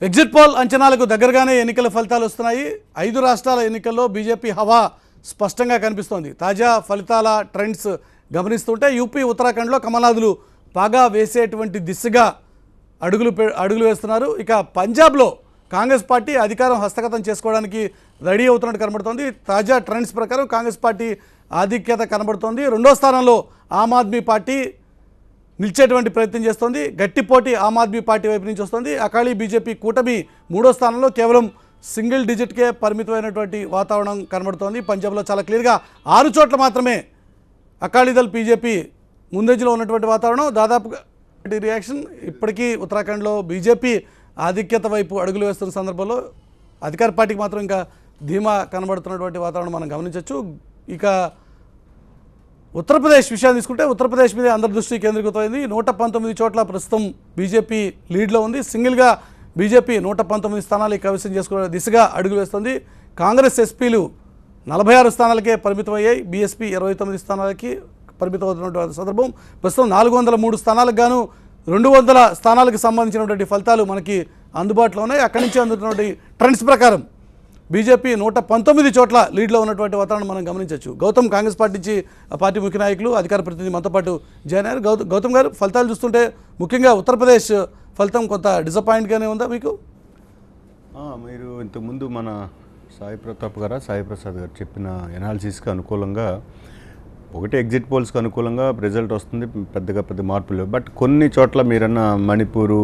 Exit poll అంచనాలకు దగ్గరగానే ఎన్నికల ఫలితాలు వస్తున్నాయి. 5 రాష్ట్రాల ఎన్నికల్లో బీజేపీ హవా స్పష్టంగా కనిపిస్తోంది. తాజా ఫలితాల ట్రెండ్స్ గమనిస్తుంటే యూపీ, ఉత్తరాఖండ్లో కమలాదులు పాగా వేసేటువంటి దిశగా అడుగులు వేస్తున్నారు. ఇక పంజాబ్లో కాంగ్రెస్ పార్టీ అధికారం హస్తగతం చేసుకోవడానికి రెడీ అవుతున్నట్టు కనబడుతోంది. తాజా ట్రెండ్స్ ప్రకారం కాంగ్రెస్ పార్టీ ఆధిక్యత కనబడుతోంది. 2వ స్థానంలో ఆమ్ ఆద్మీ పార్టీ నిలిచేటువంటి ప్రయత్నం చేస్తోంది. గట్టి పోటీ ఆమ్ ఆద్మీ పార్టీ వైపు నుంచి వస్తుంది. అకాళీ బీజేపీ కూటమి 3వ స్థానంలో కేవలం సింగిల్ డిజిట్కే పరిమితమైనటువంటి వాతావరణం కనబడుతోంది. పంజాబ్లో చాలా క్లియర్గా 6 చోట్ల మాత్రమే అకాలీదళ్ బీజేపీ ముందంజలో ఉన్నటువంటి వాతావరణం. దాదాపుగా రియాక్షన్ ఇప్పటికీ ఉత్తరాఖండ్లో బీజేపీ ఆధిక్యత వైపు అడుగులు వేస్తున్న సందర్భంలో అధికార పార్టీకి మాత్రం ఇంకా ధీమా కనబడుతున్నటువంటి వాతావరణం మనం గమనించవచ్చు. ఇక ఉత్తరప్రదేశ్ విషయాన్ని తీసుకుంటే ఉత్తరప్రదేశ్ మీద అందరి దృష్టి కేంద్రీకృతమైంది. 119 చోట్ల ప్రస్తుతం బీజేపీ లీడ్లో ఉంది. సింగిల్గా బీజేపీ 119 స్థానాలు కైవసం చేసుకునే దిశగా అడుగులు వేస్తుంది. కాంగ్రెస్ ఎస్పీలు 46 స్థానాలకే పరిమితమయ్యాయి. బీఎస్పీ 29 స్థానాలకి పరిమితం అవుతున్నటువంటి సందర్భం. ప్రస్తుతం 403 స్థానాలకు గాను 200 స్థానాలకు సంబంధించినటువంటి ఫలితాలు మనకి అందుబాటులో ఉన్నాయి. అక్కడి నుంచి అందుతున్నటువంటి ట్రెండ్స్ ప్రకారం బీజేపీ 119 చోట్ల లీడ్లో ఉన్నటువంటి వాతావరణం మనం గమనించవచ్చు. గౌతమ్ కాంగ్రెస్ పార్టీ నుంచి పార్టీ ముఖ్య నాయకులు, అధికార ప్రతినిధి మనతో పాటు జాయిన్ అయ్యారు. గౌతమ్ గారు, ఫలితాలు చూస్తుంటే ముఖ్యంగా ఉత్తరప్రదేశ్ ఫలితం కొంత డిసప్పాయింట్గానే ఉందా మీకు? మీరు ఇంతకుముందు మన సాయి ప్రసాద్ గారు చెప్పిన ఎనాలిసిస్కి అనుకూలంగా ఒకటి ఎగ్జిట్ పోల్స్కి అనుకూలంగా రిజల్ట్ వస్తుంది, పెద్ద మార్పులు. బట్ కొన్ని చోట్ల మీరన్న మణిపూరు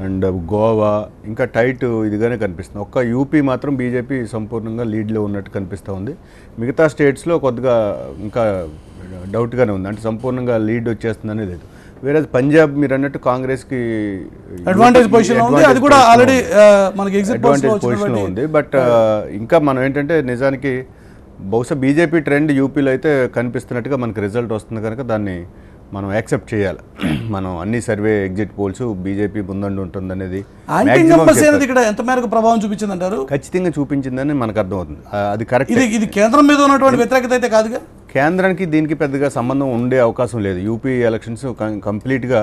అండ్ గోవా ఇంకా టైట్ ఇదిగానే కనిపిస్తుంది. ఒక్క యూపీ మాత్రం బీజేపీ సంపూర్ణంగా లీడ్లో ఉన్నట్టు కనిపిస్తూ ఉంది. మిగతా స్టేట్స్లో కొద్దిగా ఇంకా డౌట్గానే ఉంది, అంటే సంపూర్ణంగా లీడ్ వచ్చేస్తుందనే లేదు. వేరే పంజాబ్ మీరు అన్నట్టు కాంగ్రెస్కి అడ్వాంటేజ్ పొజిషన్లో ఉంది. బట్ ఇంకా మనం ఏంటంటే నిజానికి బహుశా బీజేపీ ట్రెండ్ యూపీలో అయితే కనిపిస్తున్నట్టుగా మనకు రిజల్ట్ వస్తుంది కనుక దాన్ని మనం యాక్సెప్ట్ చేయాలి. మనం అన్ని సర్వే ఎగ్జిట్ పోల్స్ బీజేపీ ముందండి ఉంటుంది అనేది ఇక్కడ ఎంత మేరకు ప్రభావం చూపించిందంటారు? ఖచ్చితంగా చూపించిందని మనకు అర్థమవుతుంది. అది కరెక్ట్. ఇది కేంద్రం మీద ఉన్నటువంటి వ్యతిరేకత అయితే కాదుగా. కేంద్రానికి దీనికి పెద్దగా సంబంధం ఉండే అవకాశం లేదు. యూపీ ఎలక్షన్స్ కంప్లీట్గా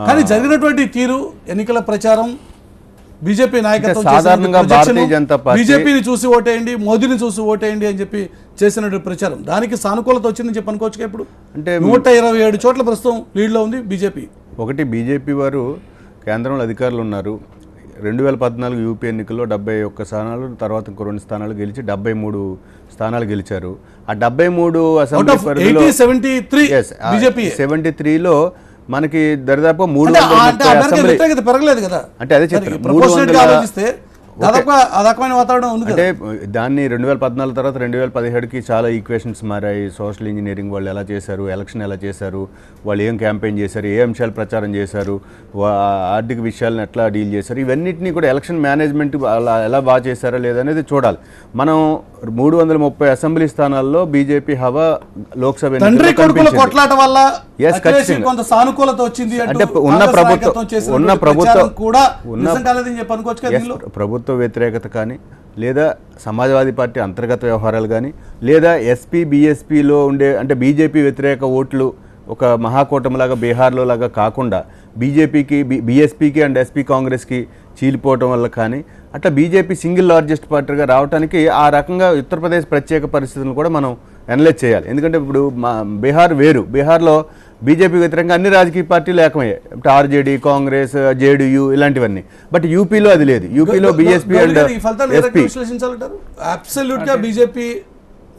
కానీ జరిగినటువంటి తీరు, ఎన్నికల ప్రచారం, బీజేపీ నాయకత్వం సాధారణంగా భారతీయ జనతా పార్టీ బీజేపీని చూసి ఓటేయండి, మోదీని చూసి ఓటేయండి అని చెప్పి చేసినటువంటి ప్రచారం, దానికి సానుకూలత వచ్చిందని చెప్పి అనుకోవచ్చు. ఇప్పుడు అంటే 127 చోట్ల ప్రస్తుతం లీడ్లో ఉంది బీజేపీ. ఒకటి బీజేపీ వారు కేంద్రంలో అధికారులు ఉన్నారు. 2014 యూపీ ఎన్నికల్లో 71 స్థానాలు, తర్వాత ఇంకో 2 స్థానాలు గెలిచి 73 స్థానాలు గెలిచారు. ఆ 73 అసెంబ్లీ పరిధిలో 73లో మనకి దరిదాపు 300 పెరగలేదు కదా. అంటే అదే చెప్తారు, అంటే దాన్ని 2014 తర్వాత 2017కి చాలా ఈక్వేషన్స్ మారాయి. సోషల్ ఇంజనీరింగ్ వాళ్ళు ఎలా చేశారు, ఎలక్షన్ ఎలా చేశారు, వాళ్ళు ఏం క్యాంపెయిన్ చేశారు, ఏ అంశాలు ప్రచారం చేశారు, ఆర్థిక విషయాలను ఎట్లా డీల్ చేశారు, ఇవన్నిటినీ కూడా ఎలక్షన్ మేనేజ్మెంట్ ఎలా బాగా చేశారా లేదనేది చూడాలి. మనం 330 అసెంబ్లీ స్థానాల్లో బీజేపీ హవా లోక్సభ కొట్లాట వల్ల సానుకూలత వచ్చింది అంటే ప్రభుత్వ వ్యతిరేకత కానీ, లేదా సమాజ్వాదీ పార్టీ అంతర్గత వ్యవహారాలు కానీ, లేదా ఎస్పీ బీఎస్పీలో ఉండే అంటే బీజేపీ వ్యతిరేక ఓట్లు ఒక మహాకూటమిలాగా బీహార్లో లాగా కాకుండా బీజేపీకి, బీఎస్పీకి అండ్ ఎస్పీ కాంగ్రెస్కి చీలిపోవటం వల్ల కానీ, అట్లా బీజేపీ సింగిల్ లార్జెస్ట్ పార్టీగా రావడానికి ఆ రకంగా ఉత్తరప్రదేశ్ ప్రత్యేక పరిస్థితులను కూడా మనం అనలైజ్ చేయాలి. ఎందుకంటే ఇప్పుడు బీహార్ వేరు, బీహార్లో బీజేపీ వ్యతిరేకంగా అన్ని రాజకీయ పార్టీలు ఏకమయ్యాయి, ఆర్జేడీ, కాంగ్రెస్, జేడీయూ ఇలాంటివన్నీ. బట్ యూపీలో అది లేదు. యూపీలో బీఎస్పీ అండ్ బీజేపీ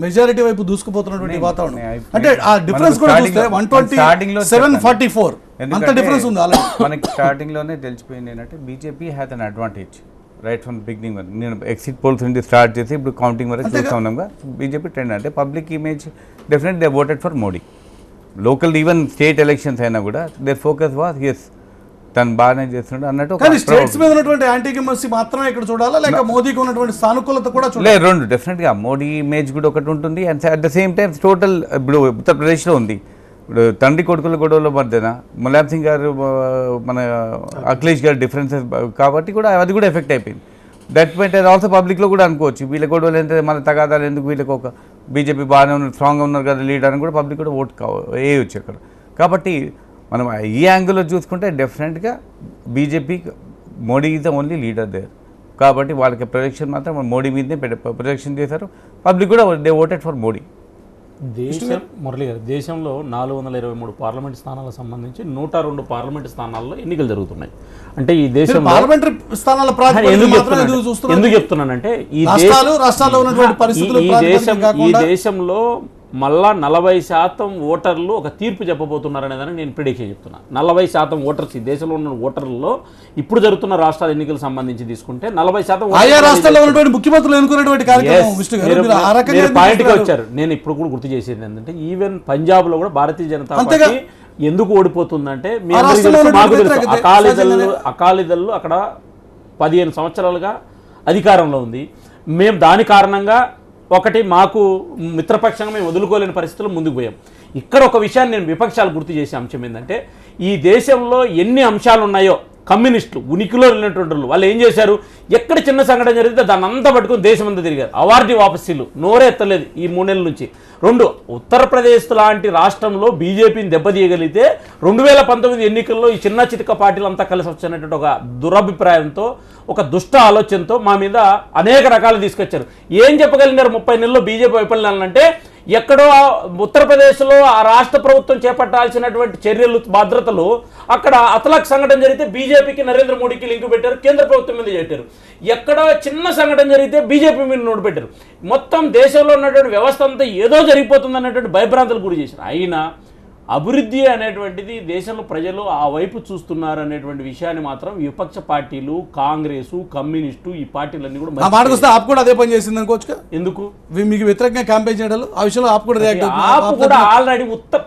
మెజారిటీ వైపు దూసుకుపోతున్నటువంటి వాతావరణం. అంటే ఆ డిఫరెన్స్ కూడా చూస్తే 127-44 అంత డిఫరెన్స్ ఉంది. అలా మనకి స్టార్టింగ్ లోనే తెలిసిపోయింది ఏంటంటే BJP has an advantage right from beginning. నేను ఎగ్జిట్ పోల్స్ నుంచి స్టార్ట్ చేసి ఇప్పుడు కౌంటింగ్ వరకు చూస్తూ ఉన్నాగా బీజేపీ ట్రెండ్ అంటే public image definite they voted for Modi. Local even state elections అయినా కూడా దేర్ ఫోకస్ వాస్ ఎస్ తను బాగానే చేస్తున్నాడు అన్నట్టు. స్టేట్స్ మీద ఉన్నటువంటి యాంటీకమర్సీ మాత్రమే ఇక్కడ చూడాలా, లేక మోదీకి ఉన్నటువంటి సానుకూలత కూడా చూడాలి? లేదు, రెండు డెఫినెట్గా మోడీ ఇమేజ్ కూడా ఒకటి ఉంటుంది. And at the same time total ఇప్పుడు ఉత్తరప్రదేశ్లో ఉంది. ఇప్పుడు తండ్రి కొడుకుల గొడవల మధ్యన ములాయం సింగ్ గారు, మన అఖిలేష్ గారు డిఫరెన్సెస్ కాబట్టి కూడా అది కూడా ఎఫెక్ట్ అయిపోయింది. దట్ పాయింట్ ఆల్సో పబ్లిక్లో కూడా అనుకోవచ్చు వీళ్ళ గొడవలు ఎంత మన తగాదాలు ఎందుకు, వీళ్ళకి ఒక బీజేపీ బాగానే ఉన్నారు, స్ట్రాంగ్గా ఉన్నారు కదా లీడర్ అని కూడా పబ్లిక్ కూడా ఓట్ వేయవచ్చు అక్కడ. కాబట్టి మనం ఈ యాంగిల్లో చూసుకుంటే డెఫినెట్గా BJP Modi is the only leader there. కాబట్టి వాళ్ళకి ప్రొజెక్షన్ మాత్రం మోడీ మీదనే ప్రొజెక్షన్ చేశారు. పబ్లిక్ కూడా they voted for Modi. Murali గారు, దేశంలో 423 పార్లమెంట్ స్థానాలకు సంబంధించి 102 పార్లమెంట్ స్థానాల్లో ఎన్నికలు జరుగుతున్నాయి. అంటే ఈ దేశంలో పార్లమెంటరీ స్థానాల ఎందుకు చెప్తున్నానంటే రాష్ట్రాల్లో ఉన్నటువంటి పరిస్థితులు ఈ దేశంలో మళ్ళా 40% ఓటర్లు ఒక తీర్పు చెప్పబోతున్నారనేదని నేను ప్రిడిక్షన్ చెప్తున్నా. 40% ఓటర్స్ ఈ దేశంలో ఉన్న ఓటర్లలో ఇప్పుడు జరుగుతున్న రాష్ట్రాల ఎన్నికలకు సంబంధించి తీసుకుంటే 40% ఆయా రాష్ట్రాల్లో ఉన్నటువంటి ముఖ్యమంత్రులు ఎన్నుకునేటువంటి పాయింట్కి వచ్చారు. నేను ఇప్పుడు కూడా గుర్తు చేసేది ఏంటంటే ఈవెన్ పంజాబ్ లో కూడా భారతీయ జనతా పార్టీ ఎందుకు ఓడిపోతుందంటే మాకు తెలుసు, అకాలీదళ్ళు అక్కడ 15 సంవత్సరాలుగా అధికారంలో ఉంది. మేము దాని కారణంగా ఒకటి మాకు మిత్రపక్షంగా మేము వదులుకోలేని పరిస్థితుల్లో ముందుకు పోయాం. ఇక్కడ ఒక విషయాన్ని నేను విపక్షాలు గుర్తు చేసే అంశం ఏంటంటే ఈ దేశంలో ఎన్ని అంశాలు ఉన్నాయో కమ్యూనిస్టులు ఉనికిలో వెళ్ళినటువంటి వాళ్ళు ఏం చేశారు, ఎక్కడ చిన్న సంఘటన జరిగితే దాన్ని అంతా పట్టుకుని దేశం అంతా తిరిగారు. అవార్డు వాపసీలు నోరే ఎత్తలేదు ఈ 3 నెలల నుంచి. 2 ఉత్తరప్రదేశ్ లాంటి రాష్ట్రంలో బీజేపీని దెబ్బతీయగలిగితే 2019 ఎన్నికల్లో ఈ చిన్న చితక పార్టీలు అంతా కలిసి వచ్చినటువంటి ఒక దురభిప్రాయంతో ఒక దుష్ట ఆలోచనతో మా మీద అనేక రకాలు తీసుకొచ్చారు. ఏం చెప్పగలిగినారు 30 నెలల్లో బీజేపీ వైఫల్యాలంటే ఎక్కడో ఉత్తరప్రదేశ్లో ఆ రాష్ట్ర ప్రభుత్వం చేపట్టాల్సినటువంటి చర్యలు భద్రతలు అక్కడ అతలాక్ సంఘటన జరిగితే బీజేపీకి నరేంద్ర మోడీకి లింకు పెట్టారు, కేంద్ర ప్రభుత్వం మీద పెట్టారు. ఎక్కడో చిన్న సంఘటన జరిగితే బీజేపీ మీద నోటు పెట్టారు. మొత్తం దేశంలో ఉన్నటువంటి వ్యవస్థ అంతా ఏదో జరిగిపోతుంది అన్నటువంటి భయభ్రాంతులు గురి చేశారు. అయినా అభివృద్ధి అనేటువంటిది దేశంలో ప్రజలు ఆ వైపు చూస్తున్నారు అనేటువంటి విషయాన్ని మాత్రం విపక్ష పార్టీలు కాంగ్రెస్ కమ్యూనిస్టు ఈ పార్టీలన్నీ కూడా మాటకొస్తే ఆప్ కూడా అదే పని చేసింది అనుకోవచ్చు. ఎందుకు మీకు వ్యతిరేకంగా క్యాంపెయిన్ చేయడాలు ఆ విషయంలో ఆప్ కూడా ఆల్రెడీ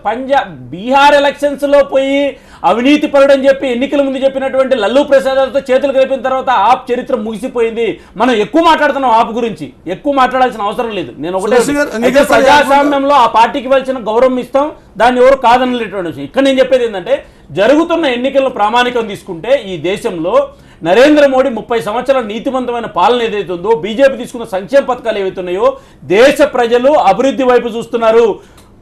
పంజాబ్ బీహార్ ఎలక్షన్స్ లో పోయి అవినీతి పరుడని చెప్పి ఎన్నికల ముందు చెప్పినటువంటి లల్లూ ప్రసాద్తో చేతులు కలిపిన తర్వాత ఆప్ చరిత్ర ముగిసిపోయింది. మనం ఎక్కువ మాట్లాడుతున్నాం ఆప్ గురించి, ఎక్కువ మాట్లాడాల్సిన అవసరం లేదు. నేను ఒకటే ప్రజాస్వామ్యంలో ఆ పార్టీకి ఇవ్వాల్సిన గౌరవం ఇస్తాం, దాన్ని ఎవరు కాదనలేటువంటి విషయం. ఇక్కడ నేను చెప్పేది ఏంటంటే జరుగుతున్న ఎన్నికలను ప్రామాణికం తీసుకుంటే ఈ దేశంలో నరేంద్ర మోడీ 30 సంవత్సరాల నీతివంతమైన పాలన ఏదైతే ఉందో, బీజేపీ తీసుకున్న సంక్షేమ పథకాలు ఏవైతున్నాయో దేశ ప్రజలు అభివృద్ధి వైపు చూస్తున్నారు.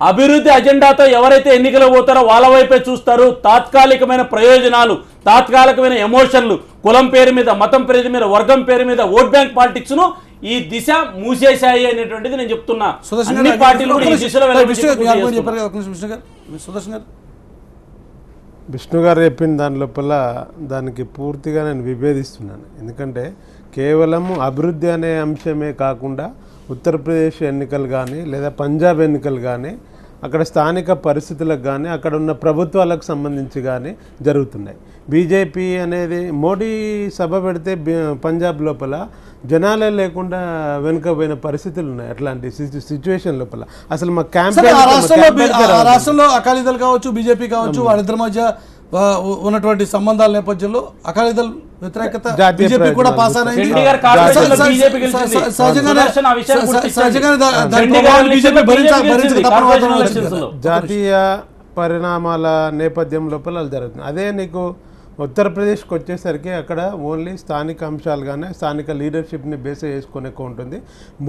అభివృద్ధి అజెండాతో ఎవరైతే ఎన్నికలు పోతారో వాళ్ళ వైపే చూస్తారు. తాత్కాలికమైన ప్రయోజనాలు, తాత్కాలికమైన ఎమోషన్లు, కులం పేరు మీద, మతం పేరు మీద, వర్గం పేరు మీద ఓట్ బ్యాంక్ పాలిటిక్స్ ను ఈ దిశ మూసేశాయి అనేటువంటిది నేను చెప్తున్నా. అన్ని పార్టీలు కూడా ఈ దిశలో విష్ణు గారు చెప్పిన దాని లోపల దానికి పూర్తిగా నేను విభేదిస్తున్నాను. ఎందుకంటే కేవలం అభివృద్ధి అనే అంశమే కాకుండా ఉత్తరప్రదేశ్ ఎన్నికలు కానీ లేదా పంజాబ్ ఎన్నికలు కానీ అక్కడ స్థానిక పరిస్థితులకు కానీ అక్కడ ఉన్న ప్రభుత్వాలకు సంబంధించి కానీ జరుగుతున్నాయి. బీజేపీ అనేది మోడీ సభ పెడితే పంజాబ్ లోపల జనాలే లేకుండా వెనుకపోయిన పరిస్థితులు ఉన్నాయి. అట్లాంటి సిచ్యువేషన్ లోపల అసలు మా రాష్ట్రంలో అకాలీదళ్ కావచ్చు, బీజేపీ కావచ్చు, వాళ్ళిద్దరి మధ్య ఉన్నటువంటి సంబంధాల నేపథ్యంలో అకాలీదళ్ వ్యతిరేకత బీజేపీ కూడా పాస్ జాతీయ పరిణామాల నేపథ్యం లోపల జరుగుతుంది. అదే నీకు ఉత్తరప్రదేశ్కి వచ్చేసరికి అక్కడ ఓన్లీ స్థానిక అంశాలు కానీ స్థానిక లీడర్షిప్ని బేస్ చేసుకునే ఉంటుంది.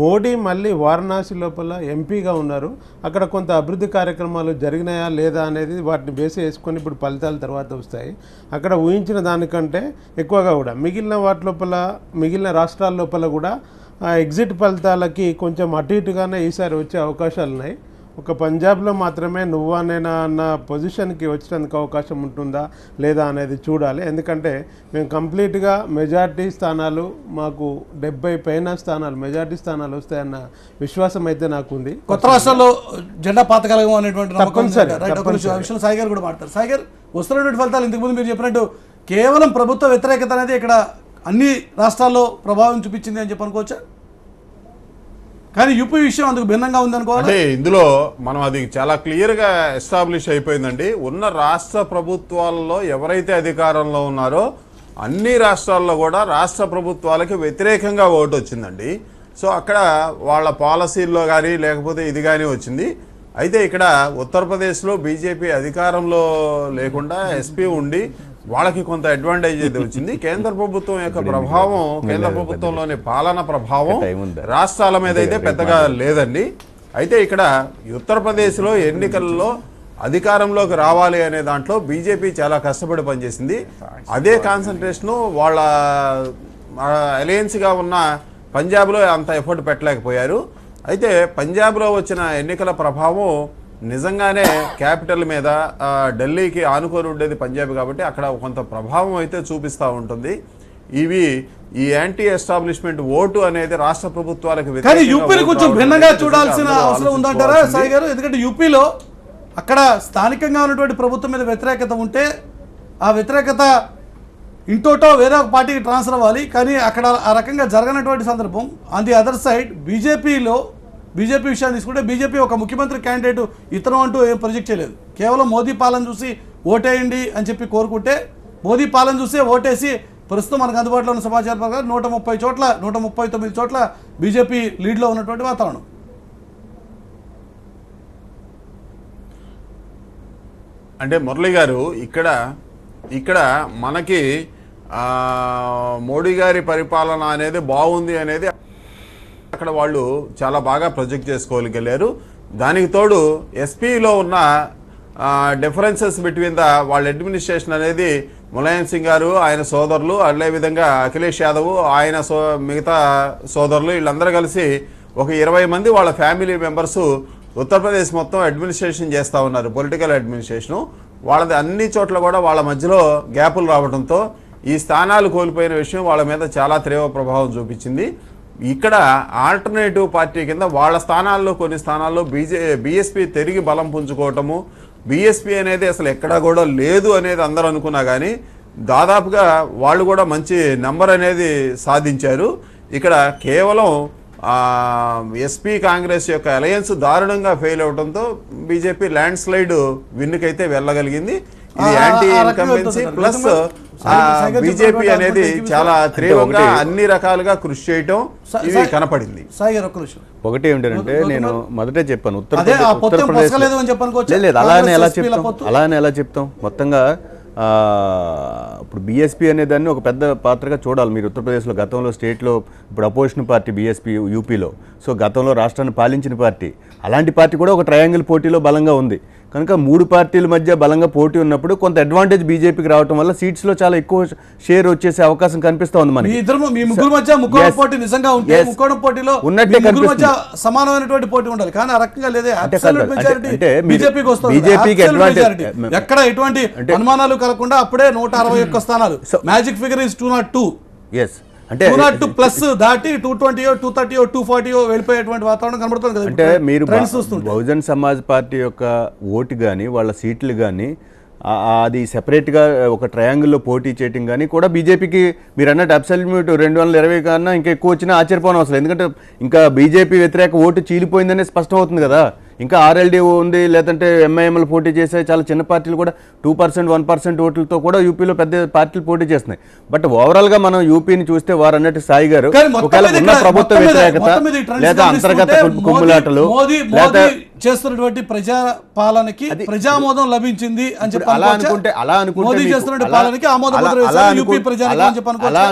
మోడీ మళ్ళీ వారణాసి లోపల ఎంపీగా ఉన్నారు. అక్కడ కొంత అభివృద్ధి కార్యక్రమాలు జరిగినాయా లేదా అనేది వాటిని బేస్ చేసుకొని ఇప్పుడు ఫలితాల తర్వాత వస్తాయి. అక్కడ ఊహించిన దానికంటే ఎక్కువగా కూడా మిగిలిన వాటి లోపల మిగిలిన రాష్ట్రాల లోపల కూడా ఎగ్జిట్ ఫలితాలకి కొంచెం అటు ఇటుగానే ఈసారి వచ్చే అవకాశాలు ఉన్నాయి. ఒక పంజాబ్లో మాత్రమే నువ్వా నేనా అన్న పొజిషన్కి వచ్చేందుకు అవకాశం ఉంటుందా లేదా అనేది చూడాలి. ఎందుకంటే మేము కంప్లీట్గా మెజార్టీ స్థానాలు మాకు 70 పైన స్థానాలు మెజార్టీ స్థానాలు వస్తాయన్న విశ్వాసం అయితే నాకు ఉంది. కొత్త రాష్ట్రాల్లో జెండా పాతకాలం అనేటువంటి సాయి గారు కూడా మాట్లాడతారు. సాయి గారు, వస్తున్నటువంటి ఫలితాలు ఇంతకుముందు మీరు చెప్పినట్టు కేవలం ప్రభుత్వ వ్యతిరేకత అనేది ఇక్కడ అన్ని రాష్ట్రాల్లో ప్రభావం చూపించింది అని చెప్పి అనుకోవచ్చా? కానీ యూపీ విషయం అందుకు భిన్నంగా ఉంది అనుకోవాలి. అంటే ఇందులో మనం అది చాలా క్లియర్గా ఎస్టాబ్లిష్ అయిపోయిందండి. ఉన్న రాష్ట్ర ప్రభుత్వాల్లో ఎవరైతే అధికారంలో ఉన్నారో అన్ని రాష్ట్రాల్లో కూడా రాష్ట్ర ప్రభుత్వాలకి వ్యతిరేకంగా ఓటు వచ్చిందండి. సో అక్కడ వాళ్ళ పాలసీల్లో కానీ లేకపోతే ఇది కానీ వచ్చింది. అయితే ఇక్కడ ఉత్తరప్రదేశ్లో బీజేపీ అధికారంలో లేకుండా ఎస్పీ ఉండి వాళ్ళకి కొంత అడ్వాంటేజ్ అయితే వచ్చింది. కేంద్ర ప్రభుత్వం యొక్క ప్రభావం, కేంద్ర ప్రభుత్వంలోని పాలన ప్రభావం రాష్ట్రాల మీద అయితే పెద్దగా లేదండి. అయితే ఇక్కడ ఉత్తరప్రదేశ్లో ఎన్నికల్లో అధికారంలోకి రావాలి అనే దాంట్లో బీజేపీ చాలా కష్టపడి పనిచేసింది. అదే కాన్సన్ట్రేషను వాళ్ళ అలయన్స్గా ఉన్న పంజాబ్లో అంత ఎఫర్ట్ పెట్టలేకపోయారు. అయితే పంజాబ్లో వచ్చిన ఎన్నికల ప్రభావం నిజంగానే క్యాపిటల్ మీద, ఢిల్లీకి ఆనుకొని ఉండేది పంజాబ్ కాబట్టి అక్కడ కొంత ప్రభావం అయితే చూపిస్తూ ఉంటుంది. ఈ యాంటీ ఎస్టాబ్లిష్మెంట్ ఓటు అనేది రాష్ట్ర ప్రభుత్వాలకు కానీ యూపీని కొంచెం భిన్నంగా చూడాల్సిన అవసరం ఉందంటారా సాయి గారు? ఎందుకంటే యూపీలో అక్కడ స్థానికంగా ఉన్నటువంటి ప్రభుత్వం మీద వ్యతిరేకత ఉంటే ఆ వ్యతిరేకత ఇంటోటో వేరే ఒక పార్టీకి ట్రాన్స్ఫర్ అవ్వాలి. కానీ అక్కడ ఆ రకంగా జరగనటువంటి సందర్భం. On the other side BJP విషయాన్ని తీసుకుంటే బీజేపీ ఒక ముఖ్యమంత్రి క్యాండిడేట్ ఇతను అంటూ ఏం ప్రొజెక్ట్ చేయలేదు. కేవలం మోదీ పాలన చూసి ఓటేయండి అని చెప్పి కోరుకుంటే మోదీ పాలన చూసే ఓటేసి ప్రస్తుతం మనకు అందుబాటులో ఉన్న సమాచారం ప్రకారం 139 చోట్ల బీజేపీ లీడ్లో ఉన్నటువంటి వాతావరణం. అంటే మురళి గారు ఇక్కడ మనకి మోడీ గారి పరిపాలన అనేది బాగుంది అనేది అక్కడ వాళ్ళు చాలా బాగా ప్రొజెక్ట్ చేసుకోగలిగారు. దానికి తోడు ఎస్పీలో ఉన్న డిఫరెన్సెస్ బిట్వీన్ వాళ్ళ అడ్మినిస్ట్రేషన్ అనేది ములాయం సింగ్ గారు, ఆయన సోదరులు, అదేవిధంగా అఖిలేష్ యాదవ్, ఆయన మిగతా సోదరులు వీళ్ళందరూ కలిసి ఒక 20 మంది వాళ్ళ ఫ్యామిలీ మెంబర్స్ ఉత్తరప్రదేశ్ మొత్తం అడ్మినిస్ట్రేషన్ చేస్తూ ఉన్నారు, పొలిటికల్ అడ్మినిస్ట్రేషను. వాళ్ళది అన్ని చోట్ల కూడా వాళ్ళ మధ్యలో గ్యాపులు రావడంతో ఈ స్థానాలు కోల్పోయిన విషయం వాళ్ళ మీద చాలా తీవ్ర ప్రభావం చూపించింది. ఇక్కడ ఆల్టర్నేటివ్ పార్టీ కింద వాళ్ళ స్థానాల్లో కొన్ని స్థానాల్లో బీఎస్పీ తిరిగి బలం పుంజుకోవటము, బీఎస్పీ అనేది అసలు ఎక్కడా కూడా లేదు అనేది అందరూ అనుకున్నా కానీ దాదాపుగా వాళ్ళు కూడా మంచి నెంబర్ అనేది సాధించారు. ఇక్కడ కేవలం ఎస్పీ కాంగ్రెస్ యొక్క అలయన్స్ దారుణంగా ఫెయిల్ అవడంతో బీజేపీ ల్యాండ్ స్లైడ్ విన్నుకైతే వెళ్ళగలిగింది. ఇది యాంటీ ఇన్కంబెన్సీ ప్లస్ బీజేపీ అనేది చాలా తీవ్రంగా అన్ని రకాలుగా కృషి చేయటం ఇది కనపడింది. ఒకటి ఏమిటంటే నేను మొదటే చెప్పాను ఉత్తరప్రదేశ్ లేదు అలానే ఎలా చెప్తాం మొత్తంగా ఇప్పుడు బీఎస్పీ అనే దాన్ని ఒక పెద్ద పాత్రగా చూడాలి. మీరు ఉత్తరప్రదేశ్లో గతంలో స్టేట్లో ఇప్పుడు అపోజిషన్ పార్టీ బీఎస్పీ యూపీలో, సో గతంలో రాష్ట్రాన్ని పాలించిన పార్టీ, అలాంటి పార్టీ కూడా ఒక ట్రయాంగిల్ పోటీలో బలంగా ఉంది. కనుక 3 పార్టీల మధ్య బలంగా పోటీ ఉన్నప్పుడు కొంత అడ్వాంటేజ్ బీజేపీకి రావడం వల్ల సీట్స్లో చాలా ఎక్కువ షేర్ వచ్చేసే అవకాశం కనిపిస్తూ ఉంది మనకి. సమానమైనటువంటి పోటీ ఉండాలి కానీ ఆ రకంగా లేదే. బీజేపీకి అడ్వాంటేజ్ ఎక్కడ ఎటువంటి అనుమానాలు కలగకుండా అప్పుడే 161 స్థానాలు, మ్యాజిక్ ఫిగర్ ఇస్ 202. ఎస్ అంటే 202 ప్లస్ దాటి 220 230 240 వెళ్ళిపోయేటువంటి వాతావరణం కనబడుతుంది కదా. అంటే మీరు బహుజన్ సమాజ్ పార్టీ యొక్క ఓటు కానీ వాళ్ళ సీట్లు కానీ అది సెపరేట్గా ఒక ట్రయాంగిల్లో పోటీ చేయటం కానీ కూడా బీజేపీకి మీరు అన్నట్టు అబ్సల్యూట్ 220 కన్నా ఇంకా ఎక్కువ వచ్చినా ఆశ్చర్యపోవడం అసలు. ఎందుకంటే ఇంకా బీజేపీ వ్యతిరేక ఓటు చీలిపోయిందనే స్పష్టం అవుతుంది కదా. ఇంకా ఆర్ఎల్డీ ఉంది, లేదంటే ఎంఐఎంలు పోటీ చేసే చాలా చిన్న పార్టీలు కూడా 2% 1% ఓట్లతో కూడా యూపీలో పెద్ద పార్టీలు పోటీ చేస్తున్నాయి. బట్ ఓవరాల్గా మనం యూపీని చూస్తే వారు అన్నట్టు సాయి గారు ఒకవేళ ఉన్న ప్రభుత్వ వ్యతిరేకత లేదా అంతర్గత కుమ్ములాటలు చేస్తున్నటువంటి ప్రజా పాలనకి ప్రజామోదం లభించింది అని చెప్పి అలా అనుకుంటే అలా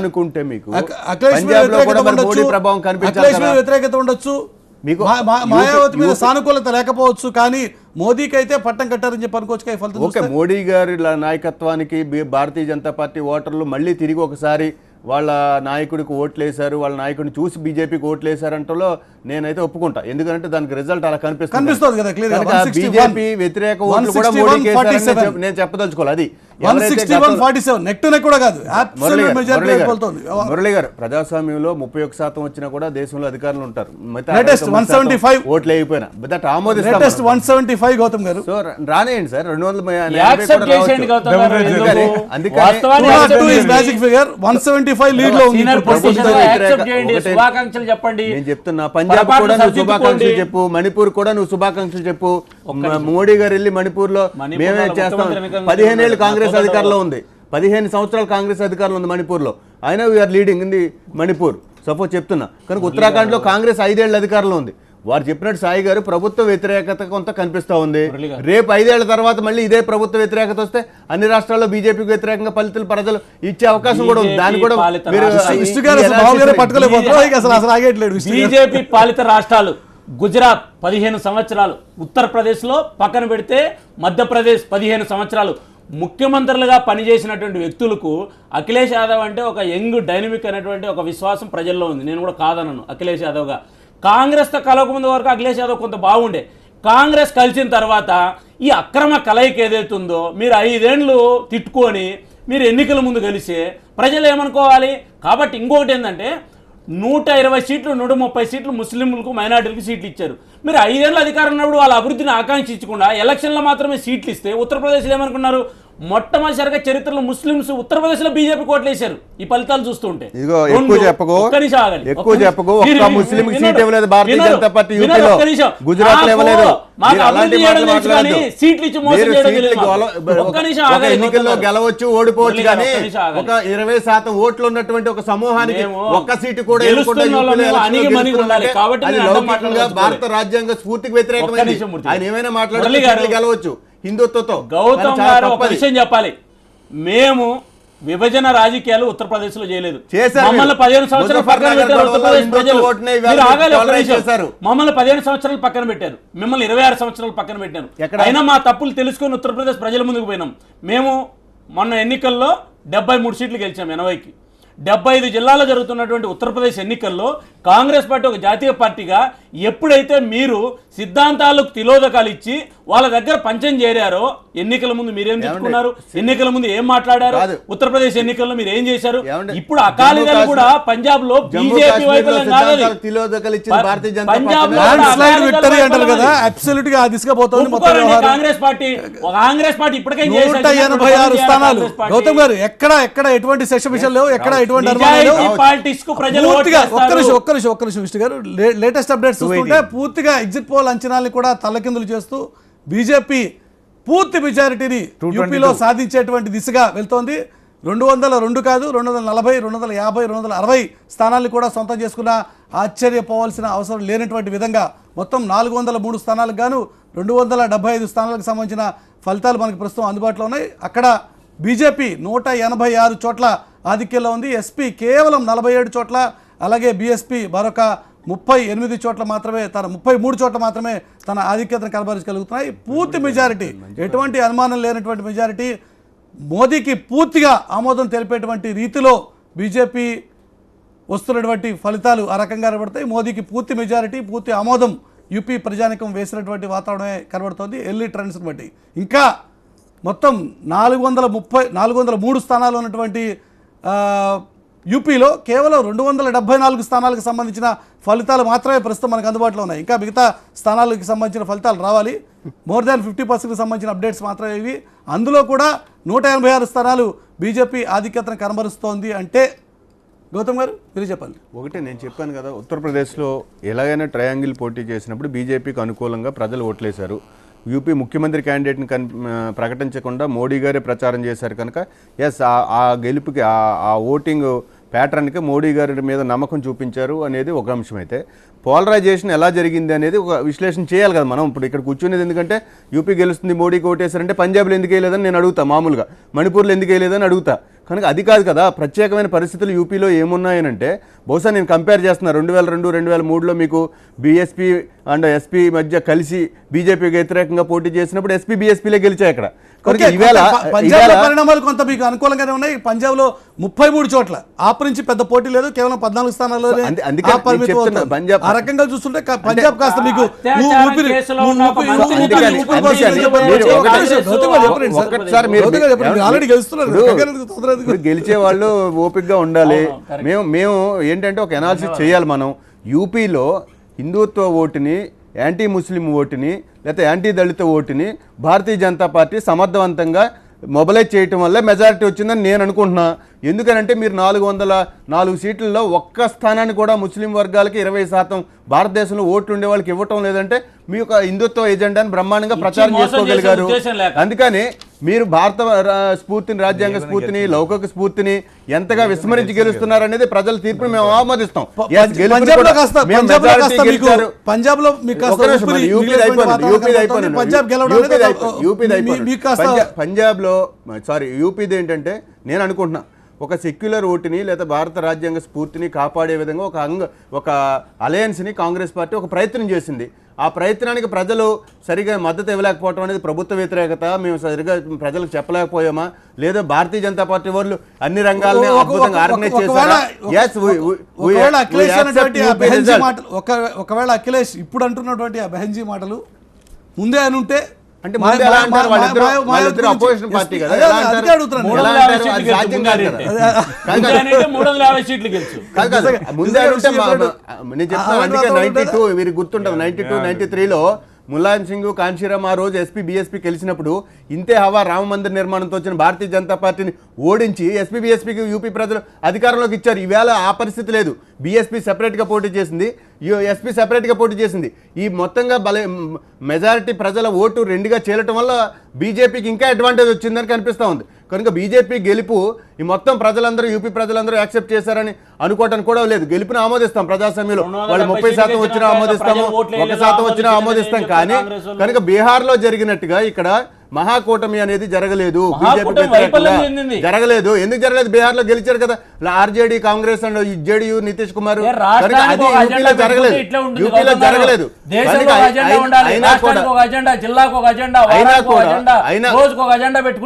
అనుకుంటే మీకు పంజాబ్లో కూడా మోడీ ప్రభావం కనిపించాలి. వ్యతిరేకత ఉండొచ్చు, మాయావతి మీద సానుకూలత లేకపోవచ్చు, కానీ మోదీకి అయితే పట్టం కట్టారని చెప్పి అనుకోవచ్చు. ఓకే, మోడీ గారి నాయకత్వానికి భారతీయ జనతా పార్టీ ఓటర్లు మళ్ళీ తిరిగి ఒకసారి వాళ్ళ నాయకుడికి ఓట్లేశారు, వాళ్ళ నాయకుడిని చూసి బీజేపీకి ఓట్లేశారంటలో నేనైతే ఒప్పుకుంటా. ఎందుకంటే దానికి రిజల్ట్ అలా కనిపిస్తుంది కదా. బీజేపీ వ్యతిరేక ఓట్లు కూడా మోడీకి నేను చెప్పదలుచుకోవాలి. అది మురళి గారు ప్రజాస్వామ్యంలో 31% వచ్చినా కూడా దేశంలో అధికారులు ఉంటారు, ఓట్లు అయిపోయినా దట్ ఆమోదిస్తాం. 175 గౌతమ్ గారు సో రానేయండి సార్, 200 లీడ్ లో ఉంది. చెప్పండి నేను చెప్తున్నా, పంజాబ్ కూడా నువ్వు శుభాకాంక్షలు చెప్పు, మణిపూర్ కూడా నువ్వు శుభాకాంక్షలు చెప్పు. మోడీ గారు వెళ్ళి మణిపూర్ లో మేమే చేస్తాం. 15 ఏళ్ళు కాంగ్రెస్ అధికారంలో ఉంది, 15 సంవత్సరాలు కాంగ్రెస్ అధికారంలో ఉంది మణిపూర్లో. అయినా we are leading in the Manipur suppose చెప్తున్నా. కనుక ఉత్తరాఖండ్లో కాంగ్రెస్ 5 ఏళ్ళ అధికారంలో ఉంది. వారు చెప్పినట్టు సాయి గారు ప్రభుత్వ వ్యతిరేకత కొంత కనిపిస్తూ ఉంది. రేపు 5 ఏళ్ల తర్వాత మళ్ళీ ఇదే ప్రభుత్వ వ్యతిరేకత వస్తే అన్ని రాష్ట్రాల్లో బీజేపీకి వ్యతిరేకంగా ఫలితాలు ప్రజలు ఇచ్చే అవకాశం కూడా ఉంది. దాన్ని కూడా బీజేపీ పాలిత రాష్ట్రాలు గుజరాత్ 15 సంవత్సరాలు, ఉత్తరప్రదేశ్లో పక్కన పెడితే మధ్యప్రదేశ్ 15 సంవత్సరాలు ముఖ్యమంత్రులుగా పనిచేసినటువంటి వ్యక్తులకు అఖిలేష్ యాదవ్ అంటే ఒక యంగ్ డైనమిక్ అనేటువంటి ఒక విశ్వాసం ప్రజల్లో ఉంది. నేను కూడా కాదనను అఖిలేష్ యాదవ్గా. కాంగ్రెస్తో కలవకముందు వరకు అఖిలేష్ యాదవ్ కొంత బాగుండే. కాంగ్రెస్ కలిసిన తర్వాత ఈ అక్రమ కలయిక ఏదైతుందో మీరు 5 ఏళ్ళు తిట్టుకొని మీరు ఎన్నికల ముందు కలిసి ప్రజలు ఏమనుకోవాలి. కాబట్టి ఇంకొకటి ఏంటంటే 120 సీట్లు 130 సీట్లు ముస్లింలకు మైనార్టీలకు సీట్లు ఇచ్చారు. మీరు 5 ఏళ్ళు అధికారం ఉన్నప్పుడు వాళ్ళ అభివృద్ధిని ఆకాంక్షించకుండా ఎలక్షన్లో మాత్రమే సీట్లు ఇస్తే ఉత్తరప్రదేశ్లో ఏమనుకున్నారు, మొట్టమొదటిసారిగా చరిత్రలో ముస్లింస్ ఉత్తరప్రదేశ్లో బీజేపీ కోట్లేశారు. ఈ ఫలితాలు చూస్తుంటే ఇదిగో ఎక్కువ చెప్పకు, ఎక్కువ చెప్పకు. ఒక్క ముస్లిం సీట్ ఇవ్వలేదు భారతీయ జనతా పార్టీ యూపీలో, గుజరాత్ లో ఇవ్వలేదు. ఒక ఎన్నికల్లో గెలవచ్చు ఓడిపోవచ్చు కానీ ఒక 20% ఓట్లు ఉన్నటువంటి ఒక సమూహానికి ఒక్క సీటు కూడా అది లౌకికంగా భారత రాజ్యాంగ స్ఫూర్తికి వ్యతిరేకమైంది. ఆయన ఏమైనా మాట్లాడాలి, గెలవచ్చు హిందుత్వతో. గౌతమ్ గారు ఒక విషయం చెప్పాలి, మేము విభజన రాజకీయాలు ఉత్తరప్రదేశ్ లో చేయలేదు. మమ్మల్ని 15 సంవత్సరాలు పక్కన పెట్టారు ఉత్తరప్రదేశ్ ప్రజలు. మమ్మల్ని 15 సంవత్సరాలు పక్కన పెట్టారు, మిమ్మల్ని 26 సంవత్సరాలు పక్కన పెట్టారు. అయినా మా తప్పులు తెలుసుకొని ఉత్తరప్రదేశ్ ప్రజల ముందుకు పోయినాం. మేము మొన్న ఎన్నికల్లో 73 సీట్లు గెలిచాం 80కి. 75 జిల్లాలో జరుగుతున్నటువంటి ఉత్తరప్రదేశ్ ఎన్నికల్లో కాంగ్రెస్ పార్టీ ఒక జాతీయ పార్టీగా ఎప్పుడైతే మీరు సిద్ధాంతాలకు తిలోదకాలు ఇచ్చి వాళ్ళ దగ్గర పంచం చేరారో, ఎన్నికల ముందు మీరేం తెచ్చుకున్నారు, ఎన్నికల ముందు ఏం మాట్లాడారు, ఉత్తరప్రదేశ్ ఎన్నికల్లో మీరు ఏం చేశారు. ఇప్పుడు అకాలీదళ్ కూడా పంజాబ్ లో బీజేపీ వైఫల్యం కాంగ్రెస్ పార్టీ ఇప్పటికే గౌతమ్ గారు ఎక్కడ ఎటువంటి సెషన్ విషయం లేవు, ఎక్కడ ఎటువంటి ఒక్క నిమిషం విష్ణు గారు. లేటెస్ట్ అప్డేట్స్ చూస్తుంటే పూర్తిగా ఎగ్జిట్ పోల్ అంచనాల్ని కూడా తల్లకిందులు చేస్తూ బీజేపీ పూర్తి మెజారిటీని యూపీలో సాధించేటువంటి దిశగా వెళ్తోంది. 202 కాదు 240, 250, 260 స్థానాలను కూడా సొంతం చేసుకున్న ఆశ్చర్యపోవాల్సిన అవసరం లేనటువంటి విధంగా మొత్తం 403 స్థానాలకు గాను 275 స్థానాలకు సంబంధించిన ఫలితాలు మనకు ప్రస్తుతం అందుబాటులో ఉన్నాయి. అక్కడ బీజేపీ 186 చోట్ల ఆధిక్యంలో ఉంది. ఎస్పీ కేవలం 47 చోట్ల, అలాగే బీఎస్పీ మరొక 38 చోట్ల మాత్రమే, 33 చోట్ల మాత్రమే తన ఆధిక్యతను కనబరచగలుగుతున్నాయి. పూర్తి మెజారిటీ, ఎటువంటి అనుమానం లేనటువంటి మెజారిటీ, మోదీకి పూర్తిగా ఆమోదం తెలిపేటువంటి రీతిలో బీజేపీ వస్తున్నటువంటి ఫలితాలు ఆ రకంగా కనబడతాయి. మోదీకి పూర్తి మెజారిటీ, పూర్తి ఆమోదం యూపీ ప్రజానికం వేసినటువంటి వాతావరణమే కనబడుతోంది ఎర్లీ ట్రెండ్స్ని బట్టి. ఇంకా మొత్తం 403 స్థానాలు ఉన్నటువంటి యూపీలో కేవలం 274 స్థానాలకు సంబంధించిన ఫలితాలు మాత్రమే ప్రస్తుతం మనకు అందుబాటులో ఉన్నాయి. ఇంకా మిగతా స్థానాలకు సంబంధించిన ఫలితాలు రావాలి. మోర్ దాన్ 50% సంబంధించిన అప్డేట్స్ మాత్రమే ఇవి. అందులో కూడా 186 స్థానాలు బీజేపీ ఆధిక్యతను కనబరుస్తోంది. అంటే గౌతమ్ గారు మీరు చెప్పాలి. ఒకటే నేను చెప్పాను కదా, ఉత్తరప్రదేశ్లో ఎలాగైనా ట్రయాంగిల్ పోటీ చేసినప్పుడు బీజేపీకి అనుకూలంగా ప్రజలు ఓట్లేశారు. యూపీ ముఖ్యమంత్రి క్యాండిడేట్ని ప్రకటించకుండా మోడీ గారే ప్రచారం చేశారు కనుక ఎస్ ఆ గెలుపుకి ఆ ఓటింగ్ ప్యాటర్న్కి మోడీ గారి మీద నమ్మకం చూపించారు అనేది ఒక అంశం. అయితే పోలరైజేషన్ ఎలా జరిగింది అనేది ఒక విశ్లేషణ చేయాలి కదా మనం. ఇప్పుడు ఇక్కడ కూర్చునేది ఎందుకంటే యూపీ గెలుస్తుంది మోడీకి ఓటేశారంటే పంజాబ్లో ఎందుకు వేయలేదని నేను అడుగుతా, మామూలుగా మణిపూర్లో ఎందుకు వేయలేదని అడుగుతా. కనుక అది కాదు కదా, ప్రత్యేకమైన పరిస్థితులు యూపీలో ఏమున్నాయనంటే బహుశా నేను కంపేర్ చేస్తున్నా 2002, 2003లో మీకు బీఎస్పీ అండ్ ఎస్పీ మధ్య కలిసి బీజేపీకి వ్యతిరేకంగా పోటీ చేసినప్పుడు ఎస్పీ బీఎస్పీలే గెలిచాయి అక్కడ. పరిణామాలు కొంత మీకు అనుకూలంగానే ఉన్నాయి. పంజాబ్ లో 33 చోట్ల ఆప్ నుంచి పెద్ద పోటీ లేదు, కేవలం 14 స్థానాల్లో ఆ రకంగా చూస్తుంటే పంజాబ్ కాస్త మీకు ఆల్రెడీ గెలుస్తున్నారు. గెలిచే వాళ్ళు ఓపికగా ఉండాలి. మేము ఏంటంటే ఒక ఎనాలిసిస్ చేయాలి మనం. యూపీలో హిందుత్వ ఓటుని, యాంటీ ముస్లిం ఓటుని, లేకపోతే యాంటీ దళిత ఓటుని భారతీయ జనతా పార్టీ సమర్థవంతంగా మొబిలైజ్ చేయటం వల్ల మెజారిటీ వచ్చిందని నేను అనుకుంటున్నా. ఎందుకనంటే మీరు 404 సీట్లలో ఒక్క స్థానాన్ని కూడా ముస్లిం వర్గాలకి 20% భారతదేశంలో ఓట్లు ఉండే వాళ్ళకి ఇవ్వటం లేదంటే మీ యొక్క హిందుత్వ ఎజెండాని బ్రహ్మాండంగా ప్రచారం చేసుకోగలిగారు. అందుకని మీరు భారత స్ఫూర్తిని, రాజ్యాంగ స్ఫూర్తిని, లౌకిక స్ఫూర్తిని ఎంతగా విస్మరించి గెలుస్తున్నారు అనేది ప్రజల తీర్పుని మేము ఆమోదిస్తాం. యూపీది ఏంటంటే నేను అనుకుంటున్నా ఒక సెక్యులర్ ఓటుని లేదా భారత రాజ్యాంగ స్ఫూర్తిని కాపాడే విధంగా ఒక అలయన్స్ని కాంగ్రెస్ పార్టీ ఒక ప్రయత్నం చేసింది. ఆ ప్రయత్నానికి ప్రజలు సరిగా మద్దతు ఇవ్వలేకపోవడం అనేది ప్రభుత్వ వ్యతిరేకత, మేము సరిగా ప్రజలకు చెప్పలేకపోయామా, లేదా భారతీయ జనతా పార్టీ వాళ్ళు అన్ని రంగాలని అద్భుతంగా ఆర్గనైజ్ చేశారా? ఒకవేళ అఖిలేష్ ఇప్పుడు అంటున్నటువంటి ఆ బెహెన్జీ మాటలు ముందే అని ఉంటే అంటే ఎలా అంటారు? వాళ్ళిద్దరు అపోజిషన్ పార్టీ కదా, ఎలా అంటారు? అది సాధ్యం కాదు కదా. ముందే అంటే నేను చెప్తాను, అందుకే 92 వీరికి గుర్తుంటుంది, 92, 93లో ములాయం సింగ్, కాంశీరామ్ ఆ రోజు ఎస్పీ బీఎస్పీ గెలిచినప్పుడు ఇంతే హవా రామ మందిర్ నిర్మాణంతో వచ్చిన భారతీయ జనతా పార్టీని ఓడించి ఎస్పీ బీఎస్పీకి యూపీ ప్రజలు అధికారంలోకి ఇచ్చారు. ఈవేళ ఆ పరిస్థితి లేదు. బీఎస్పీ సెపరేట్గా పోటీ చేసింది, ఎస్పీ సెపరేట్గా పోటీ చేసింది. ఈ మొత్తంగా మెజారిటీ ప్రజల ఓటు రెండుగా చేరటం వల్ల బీజేపీకి ఇంకా అడ్వాంటేజ్ వచ్చిందని కనిపిస్తూ ఉంది. కనుక బీజేపీ గెలుపు ఈ మొత్తం ప్రజలందరూ యూపీ ప్రజలందరూ యాక్సెప్ట్ చేశారని అనుకోవటానికి కూడా లేదు. గెలుపుని ఆమోదిస్తాం ప్రజాస్వామ్యంలో, వాళ్ళు 30% వచ్చినా ఆమోదిస్తాము, 1% వచ్చినా ఆమోదిస్తాం. కానీ కనుక బీహార్లో జరిగినట్టుగా ఇక్కడ మహాకూటమి అనేది జరగలేదు, బీజేపీ జరగలేదు. ఎందుకు జరగలేదు? బీహార్ లో గెలిచారు కదా RJD, Congress and JDU, Nitish Kumar. అది యూపీలో జరగలేదు, యూపీలో జరగలేదు.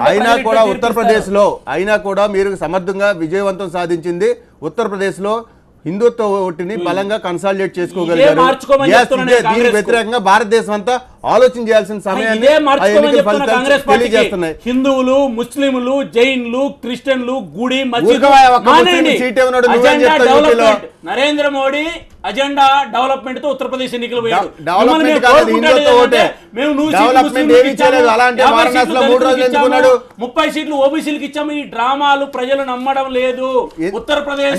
అయినా కూడా ఉత్తరప్రదేశ్ లో మీరు సమర్థంగా విజయవంతం సాధించింది. ఉత్తరప్రదేశ్ లో హిందుత్వ ఓటుని బలంగా కన్సాలిడేట్ చేసుకోగలిగారు. దీనికి వ్యతిరేకంగా భారతదేశం అంతా ఆలోచన చేయాల్సిన సమయాన్ని తెలియజేస్తున్నాయి. హిందువులు, ముస్లింలు, జైన్లు, క్రిస్టియన్లు, గుడి, నరేంద్ర మోడీ అజెండా డెవలప్మెంట్ తో ఉత్తరప్రదేశ్ ఎన్నికలు పోయాడు. 30 సీట్లు ఓబీసీలకు ఇచ్చాము. ఈ డ్రామాలు ప్రజలు నమ్మడం లేదు. ఉత్తరప్రదేశ్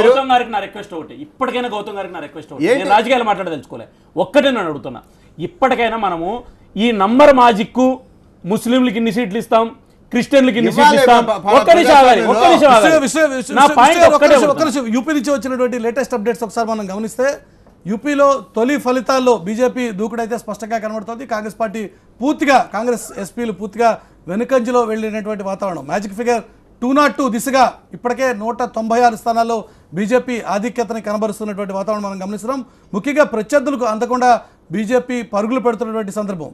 గౌతమ్ గారికి నా రిక్వెస్ట్ ఒకటి, ఇప్పటికైనా గౌతమ్ గారికి నా రిక్వెస్ట్ ఒకటి, నేను రాజకీయాలు మాట్లాడదలుచుకోలే, ఒక్కటే నేను అడుగుతున్నా. ఇప్పటికైనా మనము ఈ నంబర్ మాజిక్, ముస్లింలకి ఇన్ని సీట్లు ఇస్తాం, క్రిస్టియన్లకి ఇన్ని సీట్లు ఇస్తాం, యూపీ నుంచి వచ్చినటువంటి లేటెస్ట్ అప్డేట్స్ ఒకసారి మనం గమనిస్తే, యూపీలో తొలి ఫలితాల్లో బీజేపీ దూకుడైతే స్పష్టంగా కనబడుతోంది. కాంగ్రెస్ పార్టీ పూర్తిగా, కాంగ్రెస్ ఎస్పీలు పూర్తిగా వెనుకంజలో వెళ్ళినటువంటి వాతావరణం. మ్యాజిక్ ఫిగర్ 202 దిశగా ఇప్పటికే 196 స్థానాల్లో బీజేపీ ఆధిక్యతని కనబరుస్తున్నటువంటి వాతావరణం మనం గమనిస్తున్నాం. ముఖ్యంగా ప్రత్యర్థులకు అందకుండా బీజేపీ పరుగులు పెడుతున్నటువంటి సందర్భం.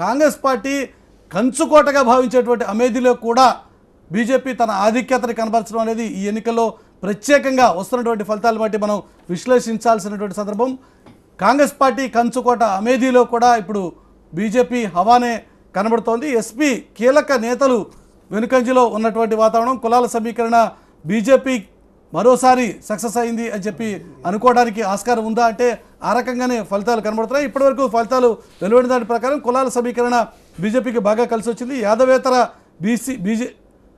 కాంగ్రెస్ పార్టీ కంచుకోటగా భావించేటువంటి అమేథీలో కూడా బీజేపీ తన ఆధిక్యతని కనబరచడం అనేది ఈ ఎన్నికల్లో ప్రత్యేకంగా వస్తున్నటువంటి ఫలితాలను బట్టి మనం విశ్లేషించాల్సినటువంటి సందర్భం. కాంగ్రెస్ పార్టీ కంచుకోట అమేథీలో కూడా ఇప్పుడు బీజేపీ హవానే కనబడుతోంది. ఎస్పీ కీలక నేతలు వెనుకంజలో ఉన్నటువంటి వాతావరణం. కులాల సమీకరణ బీజేపీ మరోసారి సక్సెస్ అయింది అని చెప్పి అనుకోవడానికి ఆస్కారం ఉందా అంటే ఆ రకంగానే ఫలితాలు కనబడుతున్నాయి. ఇప్పటివరకు ఫలితాలు వెలువడిన దాని ప్రకారం కులాల సమీకరణ బీజేపీకి బాగా కలిసి వచ్చింది. యాదవేతర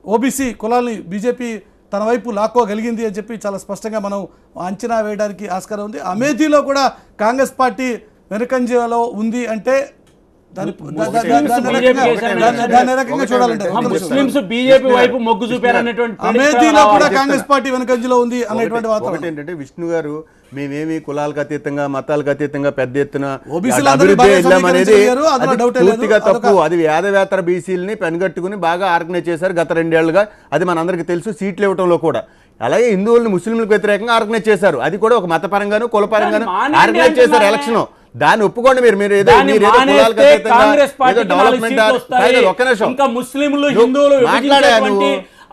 ఓబీసీ కులాల్ని బీజేపీ తన వైపు లాక్కోగలిగింది అని చెప్పి చాలా స్పష్టంగా మనం అంచనా వేయడానికి ఆస్కారం ఉంది. అమేథీలో కూడా కాంగ్రెస్ పార్టీ వెనుకంజలో ఉంది అంటే అమేథీలో కూడా కాంగ్రెస్ పార్టీ వెనుకంజలో ఉంది అనేటువంటి వాతావరణం. ఏంటంటే విష్ణు గారు మేమేమి కులాలకు అతీతంగా, మతాలకు అతీతంగా పెద్ద ఎత్తున పూర్తిగా తప్పు. అది యాదవేతర బీసీలని పెనగట్టుకుని బాగా ఆర్గనైజ్ చేశారు గత 2 ఏళ్లుగా. అది మనందరికీ తెలుసు. సీట్లు ఇవ్వడంలో కూడా అలాగే హిందువులను ముస్లింలకు వ్యతిరేకంగా ఆర్గనైజ్ చేశారు. అది కూడా ఒక మతపరంగాను కులపరంగాను ఆర్గనైజ్ చేశారు ఎలక్షన్. దాన్ని ఒప్పుకోండి మీరు.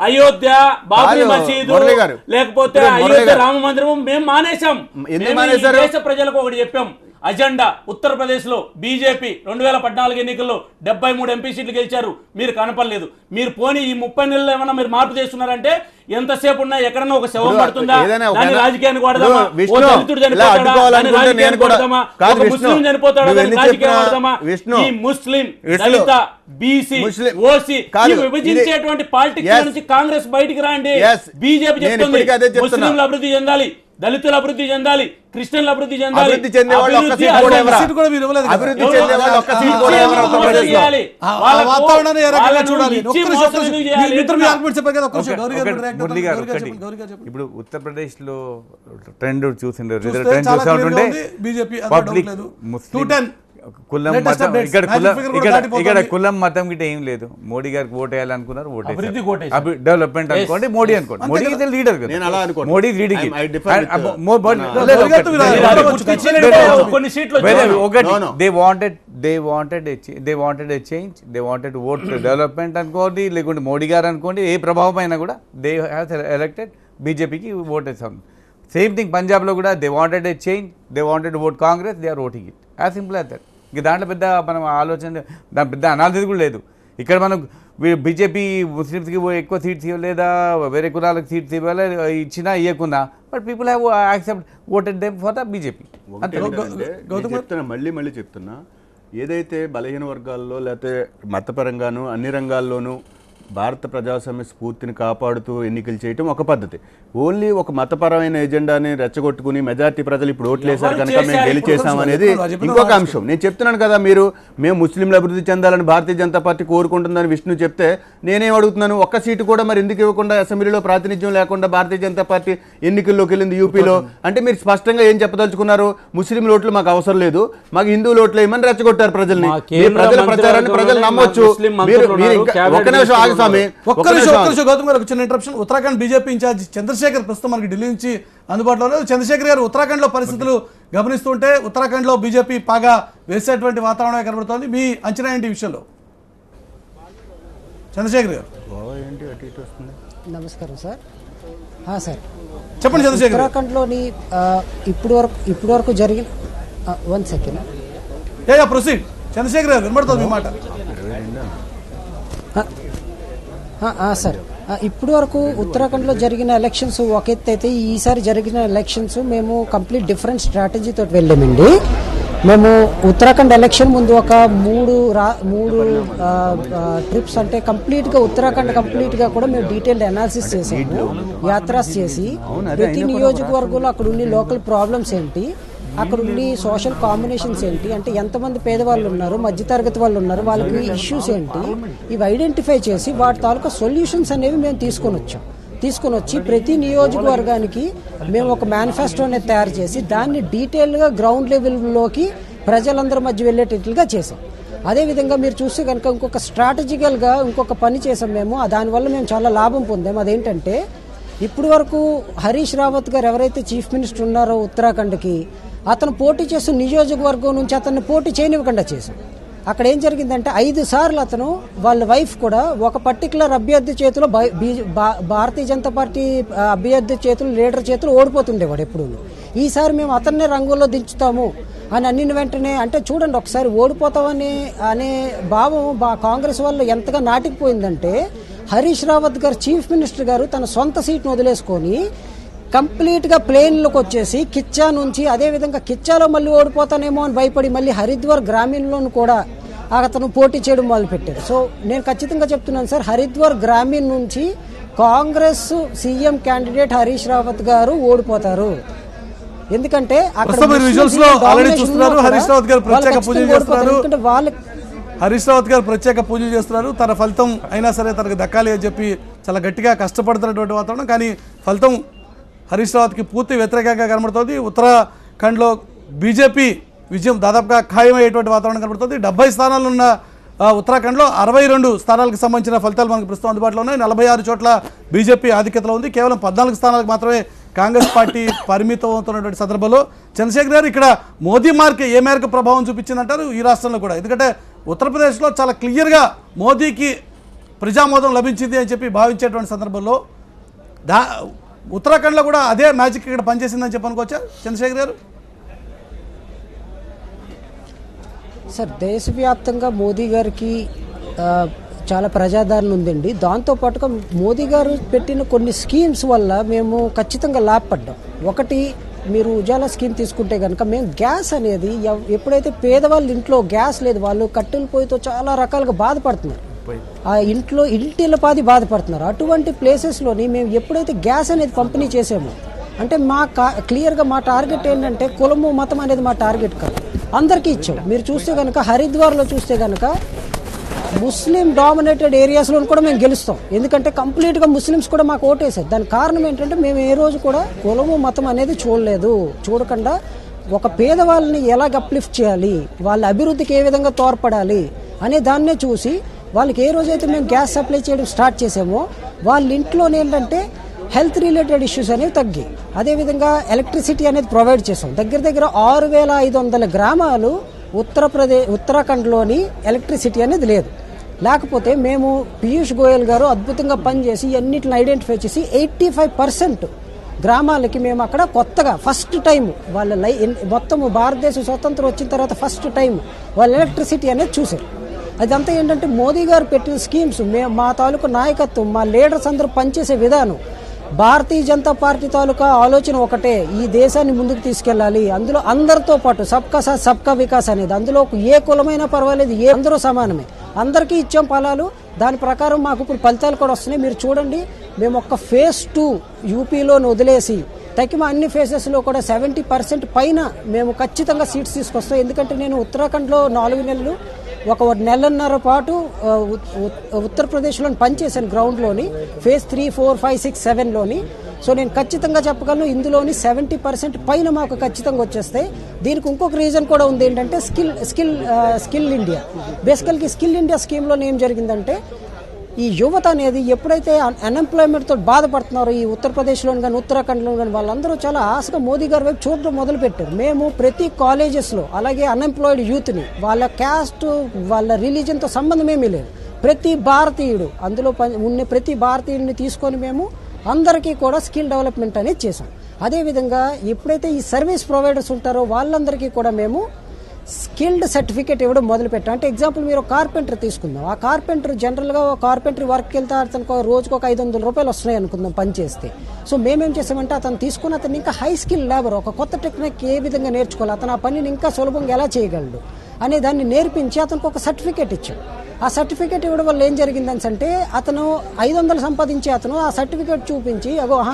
అయోధ్య, బాబ్రీ మసీదు, లేకపోతే అయోధ్య రామ మందిరం మేము మానేశాం. దేశ ప్రజలకు ఒకటి చెప్పాం, అజెండా ఉత్తరప్రదేశ్ లో బీజేపీ 2014 ఎన్నికల్లో 73 ఎంపీ సీట్లు గెలిచారు. మీరు కనపడలేదు. మీరు పోనీ ఈ 30 నెలలు ఏమన్నా మీరు మార్పు చేస్తున్నారంటే ఎంతసేపు ఉన్నా ఎక్కడన్నా ఒక శవం పడుతుందా? దాన్ని రాజకీయానికి వాడదామా? ఓ దళితుడు చనిపోతాడా దాన్ని రాజకీయానికి వాడదామా? ఒక ముస్లిం చనిపోతాడా దాన్ని రాజకీయానికి వాడదామా? ఈ ముస్లిం, దళిత, బీసీ, ఓసీ విభజించేటువంటి పాలిటిక్స్ నుంచి కాంగ్రెస్ బయటికి రాండి. బీజేపీ చెప్తుంది ముస్లింలు అభివృద్ధి చెందాలి, దళితులు అభివృద్ధి చెందాలి, క్రిస్టియన్లు అభివృద్ధి చెందాలి. ఇప్పుడు ఉత్తరప్రదేశ్ లో ట్రెండ్ చూసిండే పబ్లిక్ కులం Latest మతం updates. ఇక్కడ Magic కులం figure కూడా ఇక్కడ దాటిపోతుంది. ఇక్కడ కులం మతం గిట్ట ఏం లేదు. మోడీ గారికి ఓటు వేయాలనుకున్నారు, ఓటు అభివృద్ధి ఓటేశారు. డెవలప్మెంట్ అనుకోండి, మోడీ అనుకోండి. మోడీ ఇస్ లీడర్ కదా, నేను అలా అనుకోను. Modi leading I differ with, కొన్ని సీట్లు ఒకటి No, no. they wanted a change, they wanted to vote development అనుకోండి, లేకుంటే మోడీ గారు అనుకోండి, ఏ ప్రభావం అయినా కూడా దే హ్యావ్ ఎలక్టెడ్ బీజేపీకి ఓట్ వేసాం. సేమ్ థింగ్ పంజాబ్లో కూడా they wanted a change, they wanted vote Congress, they are voting it. As simple as that. ఇంక దాంట్లో పెద్ద మనం ఆలోచన, దాని పెద్ద అనాలిసిస్ కూడా లేదు. ఇక్కడ మనం బీజేపీ ముస్లిమ్స్కి ఎక్కువ సీట్స్ ఇవ్వలేదా, వేరే కులాలకు సీట్స్ ఇవ్వాలి, ఇచ్చినా ఇవ్వకున్నా, but people have accept voted them for the BJP. చెప్తున్నా, మళ్ళీ చెప్తున్నా, ఏదైతే బలహీన వర్గాల్లో లేకపోతే మతపరంగాను అన్ని రంగాల్లోనూ భారత ప్రజాస్వామ్య స్ఫూర్తిని కాపాడుతూ ఎన్నికలు చేయటం ఒక పద్ధతి. ఓన్లీ ఒక మతపరమైన ఎజెండాని రెచ్చగొట్టుకుని మెజార్టీ ప్రజలు ఇప్పుడు ఓట్లు వేశారు కనుక మేము గెలిచేసాం అనేది ఇంకొక అంశం. నేను చెప్తున్నాను కదా, మేము ముస్లింలు అభివృద్ధి చెందాలని భారతీయ జనతా పార్టీ కోరుకుంటుందని విష్ణు చెప్తే నేనేం అడుగుతున్నాను, ఒక్క సీటు కూడా మరి ఎందుకు ఇవ్వకుండా, అసెంబ్లీలో ప్రాతినిధ్యం లేకుండా భారతీయ జనతా పార్టీ ఎన్నికల్లోకి వెళ్ళింది యూపీలో అంటే మీరు స్పష్టంగా ఏం చెప్పదలుచుకున్నారు? ముస్లిం ఓట్లు మాకు అవసరం లేదు, మాకు హిందువుల ఓట్లు ఏమని రెచ్చగొట్టారు ప్రజల్ని. ప్రజల ప్రచారాన్ని ప్రజలు నమ్మొచ్చు. ఒక నిమిషం ఒక్క నిమిషం గౌతమ్ గారు, చిన్న interruption. Uttarakhand BJP in charge Chandrashekar ప్రస్తుతం మనకి ఢిల్లీ నుంచి అందుబాటులో లేదు. చంద్రశేఖర్ గారు, ఉత్తరాఖండ్లో పరిస్థితులు గమనిస్తుంటే ఉత్తరాఖండ్లో బీజేపీ పాగా వేసేటువంటి వాతావరణం కనబడుతోంది. మీ అంచనా ఏంటి ఈ విషయంలో? చంద్రశేఖర్ గారు నమస్కారం సార్. సార్ చెప్పండి చంద్రశేఖర్. ఉత్తరాఖండ్లోని ఇప్పుడు వరకు జరిగిన 1 సెకండ్ ప్రొసీడ్. చంద్రశేఖర్ గారు వినబడుతుంది మీ మాట. సార్, ఇప్పుడు వరకు ఉత్తరాఖండ్లో జరిగిన ఎలక్షన్స్ ఒక ఎత్తు అయితే, ఈసారి జరిగిన ఎలక్షన్స్ మేము కంప్లీట్ డిఫరెంట్ స్ట్రాటజీతో వెళ్ళామండి. మేము ఉత్తరాఖండ్ ఎలక్షన్ ముందు ఒక మూడు ట్రిప్స్, అంటే కంప్లీట్గా ఉత్తరాఖండ్ కంప్లీట్గా కూడా మేము డీటెయిల్డ్ అనాలిసిస్ చేసాము, యాత్రాస్ చేసి ప్రతి నియోజకవర్గంలో అక్కడ ఉండే లోకల్ ప్రాబ్లమ్స్ ఏంటి, అక్కడ ఉండి సోషల్ కాంబినేషన్స్ ఏంటి, అంటే ఎంతమంది పేదవాళ్ళు ఉన్నారు, మధ్యతరగతి వాళ్ళు ఉన్నారు, వాళ్ళకి ఇష్యూస్ ఏంటి, ఇవి ఐడెంటిఫై చేసి వాటి తాలూకా సొల్యూషన్స్ అనేవి మేము తీసుకొని వచ్చి ప్రతి నియోజకవర్గానికి మేము ఒక మేనిఫెస్టో అనేది తయారు చేసి దాన్ని డీటెయిల్గా గ్రౌండ్ లెవెల్లోకి ప్రజలందరి మధ్య వెళ్ళేటట్లుగా చేసాం. అదేవిధంగా మీరు చూస్తే కనుక ఇంకొక స్ట్రాటజికల్గా ఇంకొక పని చేసాం మేము. దానివల్ల మేము చాలా లాభం పొందాము. అదేంటంటే, ఇప్పుడు వరకు హరీష్ రావత్ గారు ఎవరైతే చీఫ్ మినిస్టర్ ఉన్నారో ఉత్తరాఖండ్కి, అతను పోటీ చేస్తున్న నియోజకవర్గం నుంచి అతన్ని పోటీ చేయనివ్వకుండా చేశాం. అక్కడ ఏం జరిగిందంటే 5 సార్లు అతను వాళ్ళ వైఫ్ కూడా ఒక పర్టికులర్ అభ్యర్థి చేతిలో భారతీయ జనతా పార్టీ అభ్యర్థి చేతులు లీడర్ చేతులు ఓడిపోతుండేవాడు ఎప్పుడు. ఈసారి మేము అతన్నే రంగంలో దించుతాము అని అన్నిన వెంటనే, అంటే చూడండి ఒకసారి ఓడిపోతామని అనే భావం కాంగ్రెస్ వాళ్ళు ఎంతగా నాటికిపోయిందంటే, హరీష్ రావత్ గారు చీఫ్ మినిస్టర్ గారు తన సొంత సీట్ను వదిలేసుకొని కంప్లీట్గా ప్లేన్లోకి వచ్చేసి కిచ్చా నుంచి, అదేవిధంగా కిచ్చాలో మళ్ళీ ఓడిపోతానేమో అని భయపడి మళ్ళీ హరిద్వార్ గ్రామీణ్లోను కూడా అతను పోటీ చేయడం మొదలుపెట్టారు. సో నేను ఖచ్చితంగా చెప్తున్నాను సార్, హరిద్వార్ గ్రామీణ్ నుంచి కాంగ్రెస్ సీఎం క్యాండిడేట్ హరీష్ రావత్ గారు ఓడిపోతారు. ఎందుకంటే హరీష్ రావత్ గారు ప్రత్యేక పూజలు చేస్తున్నారు. తన ఫలితం అయినా సరే తనకు దక్కాలి అని చెప్పి చాలా గట్టిగా కష్టపడుతున్నటువంటి వాతావరణం. కానీ ఫలితం హరీష్ రావత్కి పూర్తి వ్యతిరేకంగా కనబడుతోంది. ఉత్తరాఖండ్లో బీజేపీ విజయం దాదాపుగా ఖాయమయ్యేటువంటి వాతావరణం కనబడుతుంది. 70 స్థానాలు ఉన్న ఉత్తరాఖండ్లో 62 స్థానాలకు సంబంధించిన ఫలితాలు మనకు ప్రస్తుతం అందుబాటులో ఉన్నాయి. 46 చోట్ల బీజేపీ ఆధిక్యతలో ఉంది. కేవలం 14 స్థానాలకు మాత్రమే కాంగ్రెస్ పార్టీ పరిమితం అవుతున్నటువంటి సందర్భంలో చంద్రశేఖర్ గారు, ఇక్కడ మోదీ మార్క్ ఏ మేరకు ప్రభావం చూపించిందంటారు ఈ రాష్ట్రంలో కూడా? ఎందుకంటే ఉత్తరప్రదేశ్లో చాలా క్లియర్గా మోదీకి ప్రజామోదం లభించింది అని చెప్పి భావించేటువంటి సందర్భంలో ఉత్తరాఖండ్లో కూడా అదే మ్యాజిక్ ఇక్కడ పనిచేసిందని చెప్పి అనుకోవచ్చా చంద్రశేఖర్ గారు? సార్, దేశవ్యాప్తంగా మోదీ గారికి చాలా ప్రజాదరణ ఉందండి. దాంతోపాటుగా మోదీ గారు పెట్టిన కొన్ని స్కీమ్స్ వల్ల మేము ఖచ్చితంగా లాభపడ్డాం. ఒకటి, మీరు ఉజాలా స్కీమ్ తీసుకుంటే కనుక మేము గ్యాస్ అనేది ఎప్పుడైతే పేదవాళ్ళ ఇంట్లో గ్యాస్ లేదు, వాళ్ళు కట్టెల పొయ్యితో చాలా రకాలుగా బాధపడుతున్నారు, ఆ ఇంటిల పాది బాధపడుతున్నారు. అటువంటి ప్లేసెస్లోని మేము ఎప్పుడైతే గ్యాస్ అనేది పంపిణీ చేసామో, అంటే క్లియర్గా మా టార్గెట్ ఏంటంటే కులము మతం అనేది మా టార్గెట్ కాదు, అందరికీ ఇచ్చాం. మీరు చూస్తే కనుక హరిద్వార్లో చూస్తే కనుక ముస్లిం డామినేటెడ్ ఏరియాస్లో కూడా మేము గెలుస్తాం. ఎందుకంటే కంప్లీట్గా ముస్లిమ్స్ కూడా మాకు ఓటేసారు. దానికి కారణం ఏంటంటే మేము ఏ రోజు కూడా కులము మతం అనేది చూడకుండా ఒక పేదవాళ్ళని ఎలాగ అప్లిఫ్ట్ చేయాలి, వాళ్ళ అభివృద్ధికి ఏ విధంగా తోడ్పడాలి అనే దాన్నే చూసి వాళ్ళకి ఏ రోజైతే మేము గ్యాస్ సప్లై చేయడం స్టార్ట్ చేసామో వాళ్ళ ఇంట్లోనే ఏంటంటే హెల్త్ రిలేటెడ్ ఇష్యూస్ అనేవి తగ్గి, అదేవిధంగా ఎలక్ట్రిసిటీ అనేది ప్రొవైడ్ చేసాం. దగ్గర దగ్గర 6500 గ్రామాలు ఉత్తరాఖండ్లోని ఎలక్ట్రిసిటీ అనేది లేదు. లేకపోతే మేము పీయూష్ గోయల్ గారు అద్భుతంగా పనిచేసి అన్నిటిని ఐడెంటిఫై చేసి 85% గ్రామాలకి మేము అక్కడ కొత్తగా ఫస్ట్ టైం వాళ్ళ మొత్తం భారతదేశం స్వతంత్రం వచ్చిన తర్వాత ఫస్ట్ టైం వాళ్ళ ఎలక్ట్రిసిటీ అనేది చూశారు. అదంతా ఏంటంటే మోదీ గారు పెట్టిన స్కీమ్స్, మా తాలూకా నాయకత్వం, మా లీడర్స్ అందరూ పనిచేసే విధానం, భారతీయ జనతా పార్టీ తాలూకా ఆలోచన ఒకటే, ఈ దేశాన్ని ముందుకు తీసుకెళ్లాలి, అందులో అందరితో పాటు సబ్కా సాత్ సబ్కా వికాస్ అనేది, అందులో ఏ కులమైనా పర్వాలేదు, అందరూ సమానమే, అందరికీ ఇచ్చాం ఫలాలు. దాని ప్రకారం మాకు ఇప్పుడు ఫలితాలు కూడా వస్తున్నాయి. మీరు చూడండి, మేము ఒక్క phase 2 యూపీలోని వదిలేసి తక్కిన అన్ని ఫేజెస్లో కూడా 70% పైన మేము ఖచ్చితంగా సీట్స్ తీసుకొస్తాం. ఎందుకంటే నేను ఉత్తరాఖండ్లో 4 నెలలు, ఒక నెలన్నర పాటు ఉత్తరప్రదేశ్లో పనిచేశాను గ్రౌండ్లోని, phase 3, 4, 5, 6, 7లోని. సో నేను ఖచ్చితంగా చెప్పగలను ఇందులోని 70% పైన మాకు ఖచ్చితంగా వచ్చేస్తాయి. దీనికి ఇంకొక రీజన్ కూడా ఉంది, ఏంటంటే స్కిల్ ఇండియా. బేసికల్గా స్కిల్ ఇండియా స్కీమ్లో ఏం జరిగిందంటే, ఈ యువత అనేది ఎప్పుడైతే అన్ఎంప్లాయ్మెంట్తో బాధపడుతున్నారో ఈ ఉత్తరప్రదేశ్లోని కానీ ఉత్తరాఖండ్లో కానీ వాళ్ళందరూ చాలా ఆశగా మోదీ గారి వైపు చూడడం మొదలుపెట్టారు. మేము ప్రతి కాలేజెస్లో అలాగే అన్ఎంప్లాయిడ్ యూత్ని, వాళ్ళ క్యాస్ట్, వాళ్ళ రిలీజన్తో సంబంధం ఏమీ లేదు, ప్రతి భారతీయుడు అందులో ఉన్న ప్రతి భారతీయుడిని తీసుకొని మేము అందరికీ కూడా స్కిల్ డెవలప్మెంట్ అనేది చేశాం. అదేవిధంగా ఎప్పుడైతే ఈ సర్వీస్ ప్రొవైడర్స్ ఉంటారో వాళ్ళందరికీ కూడా మేము స్కిల్డ్ సర్టిఫికేట్ ఇవ్వడం మొదలుపెట్టాం. అంటే ఎగ్జాంపుల్ మీరు కార్పెంటర్ తీసుకుందాం, ఆ కార్పెంటర్ జనరల్గా కార్పెంటరీ వర్క్కి వెళ్తే అతనికి రోజుకు ఒక 500 రూపాయలు వస్తున్నాయి అనుకుందాం పని చేస్తే. సో మేమేం చేసామంటే అతను తీసుకుని అతను ఇంకా హై స్కిల్ లేబర్, ఒక కొత్త టెక్నిక్ ఏ విధంగా నేర్చుకోవాలి, అతను ఆ పనిని ఇంకా సులభంగా ఎలా చేయగలడు అనే దాన్ని నేర్పించి అతనికి ఒక సర్టిఫికేట్ ఇచ్చాం. ఆ సర్టిఫికేట్ ఇవ్వడం వల్ల ఏం జరిగిందని అంటే, అతను 500 సంపాదించి అతను ఆ సర్టిఫికేట్ చూపించి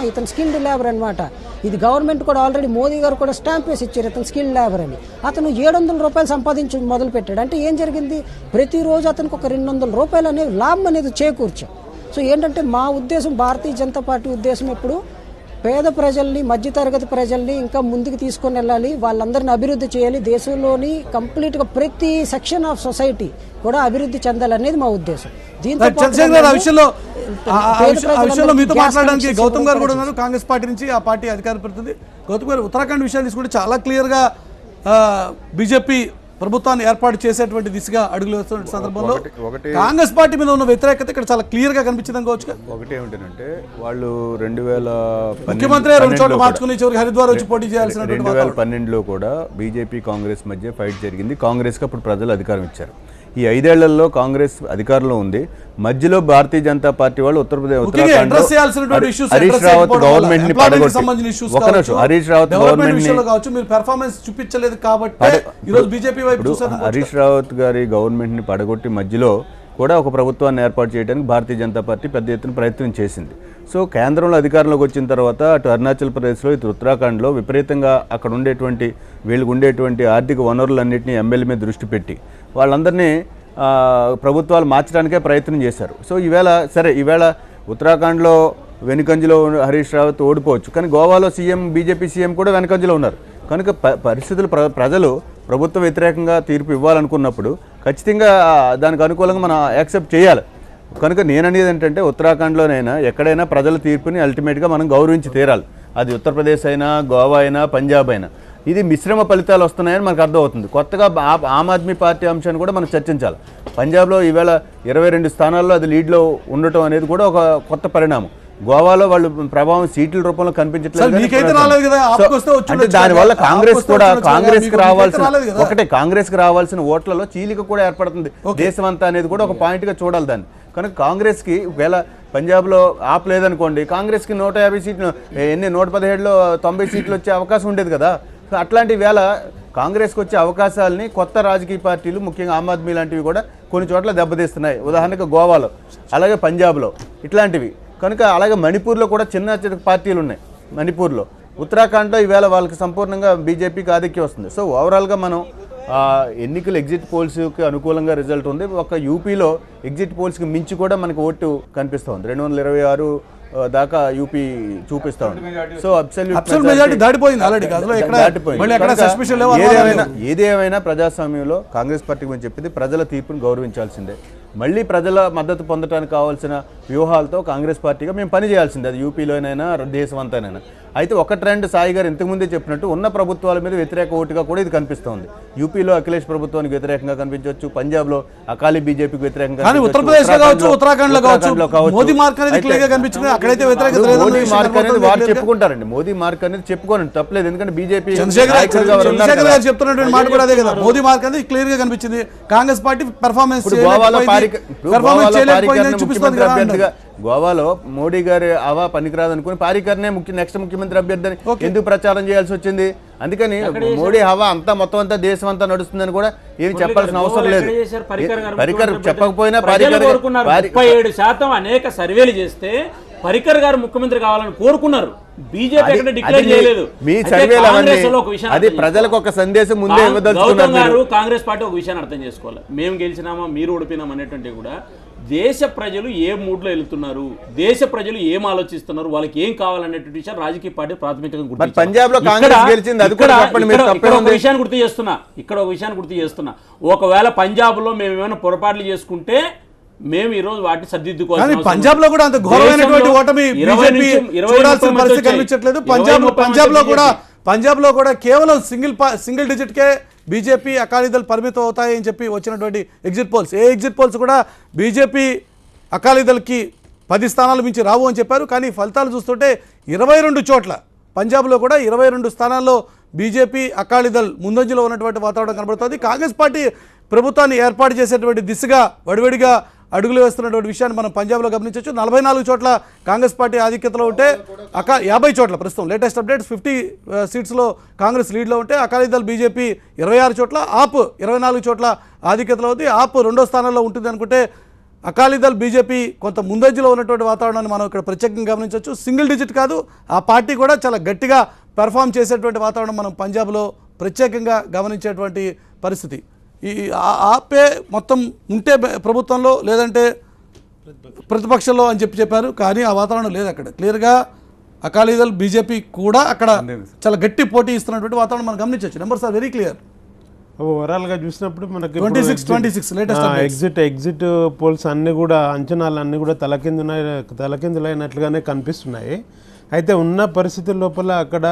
ఇతను స్కిల్డ్ లేబర్ అనమాట, ఇది గవర్నమెంట్ కూడా ఆల్రెడీ మోదీ గారు కూడా స్టాంప్ వేసి ఇచ్చారు ఇతను స్కిల్డ్ లేబర్ అని, అతను 700 రూపాయలు సంపాదించి మొదలు పెట్టాడు. అంటే ఏం జరిగింది, ప్రతిరోజు అతనికి ఒక 200 రూపాయలు అనేది లాభం అనేది చేకూర్చాం. సో ఏంటంటే మా ఉద్దేశం, భారతీయ జనతా పార్టీ ఉద్దేశం ఎప్పుడు పేద ప్రజల్ని, మధ్యతరగతి ప్రజల్ని ఇంకా ముందుకు తీసుకొని వెళ్ళాలి, వాళ్ళందరినీ అభివృద్ధి చేయాలి, దేశంలోని కంప్లీట్గా ప్రతి సెక్షన్ ఆఫ్ సొసైటీ కూడా అభివృద్ధి చెందాలనేది మా ఉద్దేశం. దీంతో మీతో మాట్లాడడానికి గౌతమ్ గారు కూడా ఉన్నారు, కాంగ్రెస్ పార్టీ నుంచి, ఆ పార్టీ అధికార ప్రతినిధి. గౌతమ్ గారు, ఉత్తరాఖండ్ విషయాన్ని తీసుకుంటే చాలా క్లియర్గా బీజేపీ ప్రభుత్వాన్ని ఏర్పాటు చేసేటువంటి దిశగా అడుగులు వేస్తున్న సందర్భంలో కాంగ్రెస్ పార్టీ మీద ఉన్న వ్యతిరేకత ఇక్కడ చాలా క్లియర్ గా కనిపించింది అనుకోవచ్చు. ఒకటి ఏమిటంటే, వాళ్ళు 2012 ముఖ్యమంత్రి 2 చోట్ల మార్చుకుని చివరికి హరిద్వార్ వచ్చి పోటీ చేయాల్సిన 2012లో కూడా బీజేపీ కాంగ్రెస్ మధ్య ఫైట్ జరిగింది. కాంగ్రెస్కి అప్పుడు ప్రజలు అధికారం ఇచ్చారు. ఈ 5 ఏళ్లలో కాంగ్రెస్ అధికారంలో ఉంది, మధ్యలో భారతీయ జనతా పార్టీ వాళ్ళు ఉత్తరాఖండ్ హరీష్ రావత్ గవర్నమెంట్ ని పడగొట్టి, ఒక నిమిషం, హరీష్ రావత్ గవర్నమెంట్ హరీష్ రావత్ గారి గవర్నమెంట్ ని పడగొట్టి మధ్యలో కూడా ఒక ప్రభుత్వాన్ని ఏర్పాటు చేయడానికి భారతీయ జనతా పార్టీ పెద్ద ఎత్తున ప్రయత్నం చేసింది. సో కేంద్రంలో అధికారంలోకి వచ్చిన తర్వాత అటు అరుణాచల్ ప్రదేశ్లో, ఇటు ఉత్తరాఖండ్లో విపరీతంగా అక్కడ ఉండేటువంటి వీళ్ళకు ఉండేటువంటి ఆర్థిక వనరులన్నింటినీ ఎమ్మెల్యే మీద దృష్టి పెట్టి వాళ్ళందరినీ ప్రభుత్వాలు మార్చడానికే ప్రయత్నం చేశారు. సో ఈవేళ ఉత్తరాఖండ్లో వెనుకంజలో హరీష్ రావత్ ఓడిపోవచ్చు, కానీ గోవాలో బీజేపీ సీఎం కూడా వెనుకంజలో ఉన్నారు. కనుక పరిస్థితులు ప్రజలు ప్రభుత్వ వ్యతిరేకంగా తీర్పు ఇవ్వాలనుకున్నప్పుడు ఖచ్చితంగా దానికి అనుకూలంగా మనం యాక్సెప్ట్ చేయాలి. కనుక నేను అనేది ఏంటంటే, ఉత్తరాఖండ్లోనైనా ఎక్కడైనా ప్రజల తీర్పుని అల్టిమేట్గా మనం గౌరవించి తీరాలి. అది ఉత్తరప్రదేశ్ అయినా, గోవా అయినా, పంజాబ్ అయినా. ఇది మిశ్రమ ఫలితాలు వస్తున్నాయని మనకు అర్థమవుతుంది. కొత్తగా ఆమ్ ఆద్మీ పార్టీ అంశాన్ని కూడా మనం చర్చించాలి. పంజాబ్లో ఈవేళ 22 స్థానాల్లో అది లీడ్లో ఉండటం అనేది కూడా ఒక కొత్త పరిణామం. గోవాలో వాళ్ళు ప్రభావం సీట్ల రూపంలో కనిపించట్లేదు. దానివల్ల కాంగ్రెస్కి రావాల్సిన ఓట్లలో చీలిక కూడా ఏర్పడుతుంది దేశమంతా అనేది కూడా ఒక పాయింట్గా చూడాలి దాన్ని. కనుక కాంగ్రెస్కి ఒకవేళ పంజాబ్లో ఆప్ లేదనుకోండి, కాంగ్రెస్కి 150 సీట్లు, 117లో 90 సీట్లు వచ్చే అవకాశం ఉండేది కదా. సో అట్లాంటి వేళ కాంగ్రెస్కి వచ్చే అవకాశాలని కొత్త రాజకీయ పార్టీలు, ముఖ్యంగా ఆమ్ ఆద్మీ లాంటివి కూడా కొన్ని చోట్ల దెబ్బతీస్తున్నాయి. ఉదాహరణకు గోవాలో, అలాగే పంజాబ్లో ఇట్లాంటివి. కనుక అలాగే మణిపూర్లో కూడా చిన్న చిన్న పార్టీలు ఉన్నాయి. మణిపూర్లో, ఉత్తరాఖండ్లో ఈవేళ వాళ్ళకి సంపూర్ణంగా బీజేపీకి ఆధిక్యం వస్తుంది. సో ఓవరాల్గా మనం ఎన్నికలు ఎగ్జిట్ పోల్స్కి అనుకూలంగా రిజల్ట్ ఉంది. ఒక యూపీలో ఎగ్జిట్ పోల్స్కి మించి కూడా మనకు ఓటు కనిపిస్తుంది. 226 దాకా యూపీ చూపిస్తా ఉంది. సో అబ్సల్యూట్ మెజారిటీ దాటిపోయింది ఆల్రెడీ. అందులో ఎక్కడ మళ్ళీ ఎక్కడ సస్పెషన్ లేవు. ఏదేమైనా ప్రజాస్వామ్యంలో కాంగ్రెస్ పార్టీ గురించి చెప్పింది ప్రజల తీర్పును గౌరవించాల్సిందే. మళ్ళీ ప్రజల మద్దతు పొందడానికి కావాల్సిన వ్యూహాలతో కాంగ్రెస్ పార్టీగా మేము పని చేయాల్సిందే, అది యూపీలోనైనా దేశం అంతానైనా. అయితే ఒక ట్రెండ్ సాయి గారు ఇంతకుముందే చెప్పినట్టు ఉన్న ప్రభుత్వాల మీద వ్యతిరేక ఓటుగా కూడా ఇది కనిపిస్తోంది. యూపీలో అఖిలేష్ ప్రభుత్వానికి వ్యతిరేకంగా కనిపించవచ్చు, పంజాబ్లో అకాలీ బీజేపీకి వ్యతిరేకంగా, ఉత్తరప్రదేశ్ లో కావచ్చు, ఉత్తరాఖండ్ లో కావచ్చు, మోదీ మార్క్ అనేది క్లియర్ గా కనిపించింది. అక్కడైతే వ్యతిరేకత లేదు. మోదీ మార్క్ అనేది వారు చెప్పుకుంటారండి, మోదీ మార్క్ అనేది చెప్పుకోండి తప్పలేదు, ఎందుకంటే బీజేపీ చంద్రశేఖర్ గారు చెప్తున్నటువంటి మాట కూడా అదే కదా, మోదీ మార్క్ అనేది క్లియర్ గా కనిపించింది. కాంగ్రెస్ పార్టీ పెర్ఫార్మెన్స్ అభ్యర్థిగా గోవాలో మోడీ గారి అవా పనికిరాదు అనుకుని పారికర్నే నెక్స్ట్ ముఖ్యమంత్రి అభ్యర్థిని ఎందుకు ప్రచారం చేయాల్సి వచ్చింది? అందుకని మోడీ హవా అంతా మొత్తం అంతా దేశం అంతా నడుస్తుందని కూడా ఏమి చెప్పాల్సిన అవసరం లేదు. పరికర్ చెప్పకపోయినా 37% అనేక సర్వేలు చేస్తే పరికర్ గారు ముఖ్యమంత్రి కావాలని కోరుకున్నారు. బీజేపీ ఎక్కడ డిక్లేర్ చేయలేదు. మీ సర్వేలు అది ప్రజలకు ఒక సందేశం ముందే ఇవ్వదలుచుకున్నారు. కాంగ్రెస్ పార్టీ ఒక విషయాన్ని అర్థం చేసుకోవాలి, మేము గెలిచినామా మీరు ఓడిపోయినాం అనేటువంటి కూడా దేశ ప్రజలు ఏ మూడ్లో వెళ్తున్నారు, దేశ ప్రజలు ఏం ఆలోచిస్తున్నారు, వాళ్ళకి ఏం కావాలనేటువంటి విషయం రాజకీయ పార్టీ ప్రాథమికంగా పంజాబ్ లో కాంగ్రెస్ గెలిచింది. అది కూడా విషయాన్ని గుర్తు చేస్తున్నా, ఇక్కడ ఒక విషయాన్ని గుర్తు చేస్తున్నా. ఒకవేళ పంజాబ్ లో మేము ఏమైనా పొరపాట్లు చేసుకుంటే మేము ఈ రోజు వాటిని సర్దిద్దుకోవాలి. పంజాబ్ లో కూడా అంత ఘోరమైనటువంటి ఓటమి బీజేపీ చూడాల్సిన పరిస్థితి కనిపించట్లేదు. పంజాబ్ లో కూడా కేవలం సింగిల్ డిజిట్ కే బీజేపీ అకాలీదళ్ పరిమితం అవుతాయని చెప్పి వచ్చినటువంటి ఎగ్జిట్ పోల్స్, ఏ ఎగ్జిట్ పోల్స్ కూడా బీజేపీ అకాలీదళ్కి 10 స్థానాలు మించి రావు అని చెప్పారు. కానీ ఫలితాలు చూస్తుంటే 22 చోట్ల పంజాబ్లో కూడా 22 స్థానాల్లో బీజేపీ అకాలీదళ్ ముందంజలో ఉన్నటువంటి వాతావరణం కనబడుతుంది. కాంగ్రెస్ పార్టీ ప్రభుత్వాన్ని ఏర్పాటు చేసేటువంటి దిశగా వడివడిగా అడుగులు వేస్తున్నటువంటి విషయాన్ని మనం పంజాబ్లో గమనించవచ్చు. 44 చోట్ల కాంగ్రెస్ పార్టీ ఆధిక్యతలో ఉంటే 50 చోట్ల ప్రస్తుతం లేటెస్ట్ అప్డేట్స్ 50 సీట్స్లో కాంగ్రెస్ లీడ్లో ఉంటే అకాలీదళ్ బీజేపీ 26 చోట్ల, ఆప్ 24 చోట్ల ఆధిక్యతలో ఉంది. ఆప్ 2వ స్థానంలో ఉంటుంది అనుకుంటే అకాలీదళ్ బీజేపీ కొంత ముందంజలో ఉన్నటువంటి వాతావరణాన్ని మనం ఇక్కడ ప్రత్యేకంగా గమనించవచ్చు. సింగిల్ డిజిట్ కాదు, ఆ పార్టీ కూడా చాలా గట్టిగా పెర్ఫామ్ చేసేటువంటి వాతావరణం మనం పంజాబ్లో ప్రత్యేకంగా గమనించేటువంటి పరిస్థితి. ఈ ఆపే మొత్తం ఉంటే ప్రభుత్వంలో లేదంటే ప్రతిపక్షంలో అని చెప్పారు. కానీ ఆ వాతావరణం లేదు అక్కడ. క్లియర్గా అకాలీదళ్ బీజేపీ కూడా అక్కడ చాలా గట్టి పోటీ ఇస్తున్నటువంటి వాతావరణం మనం గమనించవచ్చు. Numbers are very clear. ఓవరాల్గా చూసినప్పుడు మనకి 26 లేటెస్ట్ ఎగ్జిట్ పోల్స్ అన్నీ కూడా అంచనాలు అన్నీ కూడా తలకిందులైనట్లుగానే కనిపిస్తున్నాయి. అయితే ఉన్న పరిస్థితుల లోపల అక్కడ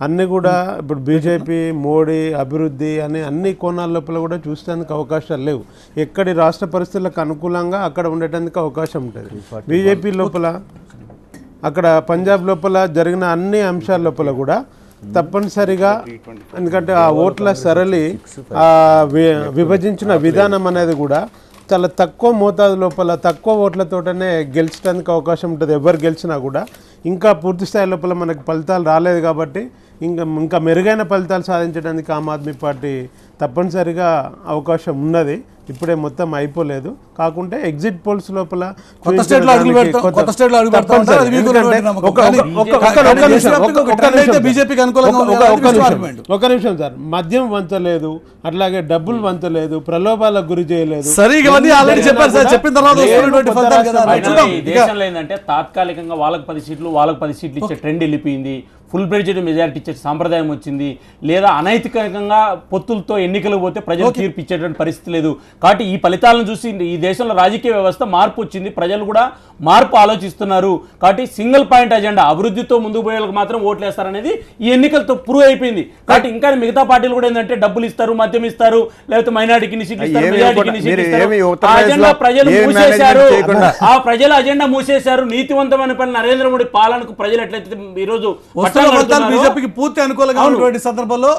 అన్నీ కూడా ఇప్పుడు బీజేపీ, మోడీ, అభివృద్ధి అని అన్ని కోణాల లోపల కూడా చూసేందుకు అవకాశాలు లేవు. ఎక్కడి రాష్ట్ర పరిస్థితులకు అనుకూలంగా అక్కడ ఉండేందుకు అవకాశం ఉంటుంది. బీజేపీ లోపల అక్కడ పంజాబ్ లోపల జరిగిన అన్ని అంశాల లోపల కూడా తప్పనిసరిగా, ఎందుకంటే ఆ ఓట్ల సరళి విభజించిన విధానం అనేది కూడా చాలా తక్కువ మోతాదు లోపల తక్కువ ఓట్లతోటనే గెలిచడానికి అవకాశం ఉంటుంది. ఎవరు గెలిచినా కూడా ఇంకా పూర్తి స్థాయి లోపల మనకు ఫలితాలు రాలేదు కాబట్టి ఇంకా మెరుగైన ఫలితాలు సాధించడానికి ఆమ్ ఆద్మీ పార్టీ తప్పనిసరిగా అవకాశం ఉన్నది. ఇప్పుడే మొత్తం అయిపోలేదు, కాకుంటే ఎగ్జిట్ పోల్స్ లోపల ఒక నిమిషం సార్, మద్యం వంచలేదు, అట్లాగే డబ్బులు వంచలేదు, ప్రలోభాలకు గురి చేయలేదు. దేశంలో ఏంటంటే తాత్కాలికంగా వాళ్ళకి 10 సీట్లు వాళ్ళకి 10 సీట్లు ఇచ్చే ట్రెండ్ వెళ్ళిపోయింది. ఫుల్ ప్రెజెడ్ మెజారిటీ ఇచ్చే సాంప్రదాయం వచ్చింది. లేదా అనైతికంగా పొత్తులతో ఎన్నికలు పోతే ప్రజలు తీర్పు ఇచ్చేటువంటి పరిస్థితి లేదు. కాబట్టి ఈ ఫలితాలను చూసి ఈ దేశంలో రాజకీయ వ్యవస్థ మార్పు వచ్చింది. ప్రజలు కూడా మార్పు ఆలోచిస్తున్నారు. కాబట్టి సింగిల్ పాయింట్ అజెండా, అభివృద్ధితో ముందుకు పోయే వాళ్ళకి మాత్రం ఓట్లు వేస్తారనేది ఈ ఎన్నికలతో ప్రూవ్ అయిపోయింది. కాబట్టి ఇంకా మిగతా పార్టీలు కూడా ఏంటంటే డబ్బులు ఇస్తారు, మద్యం ఇస్తారు, లేకపోతే మైనారిటీకి సీట్లు ఇస్తారు, మెజారిటీకి సీట్లు ఇస్తారు. ఆ అజెండా ప్రజలు మూసేశారు. ఆ ప్రజల అజెండా మూసేశారు. నీతివంతమైన పని నరేంద్ర మోడీ పాలనకు ప్రజలు ఎట్లయితే ఈ రోజు బీజేపీకి పూర్తి అనుకూలంగా ఉన్నటువంటి సందర్భంలో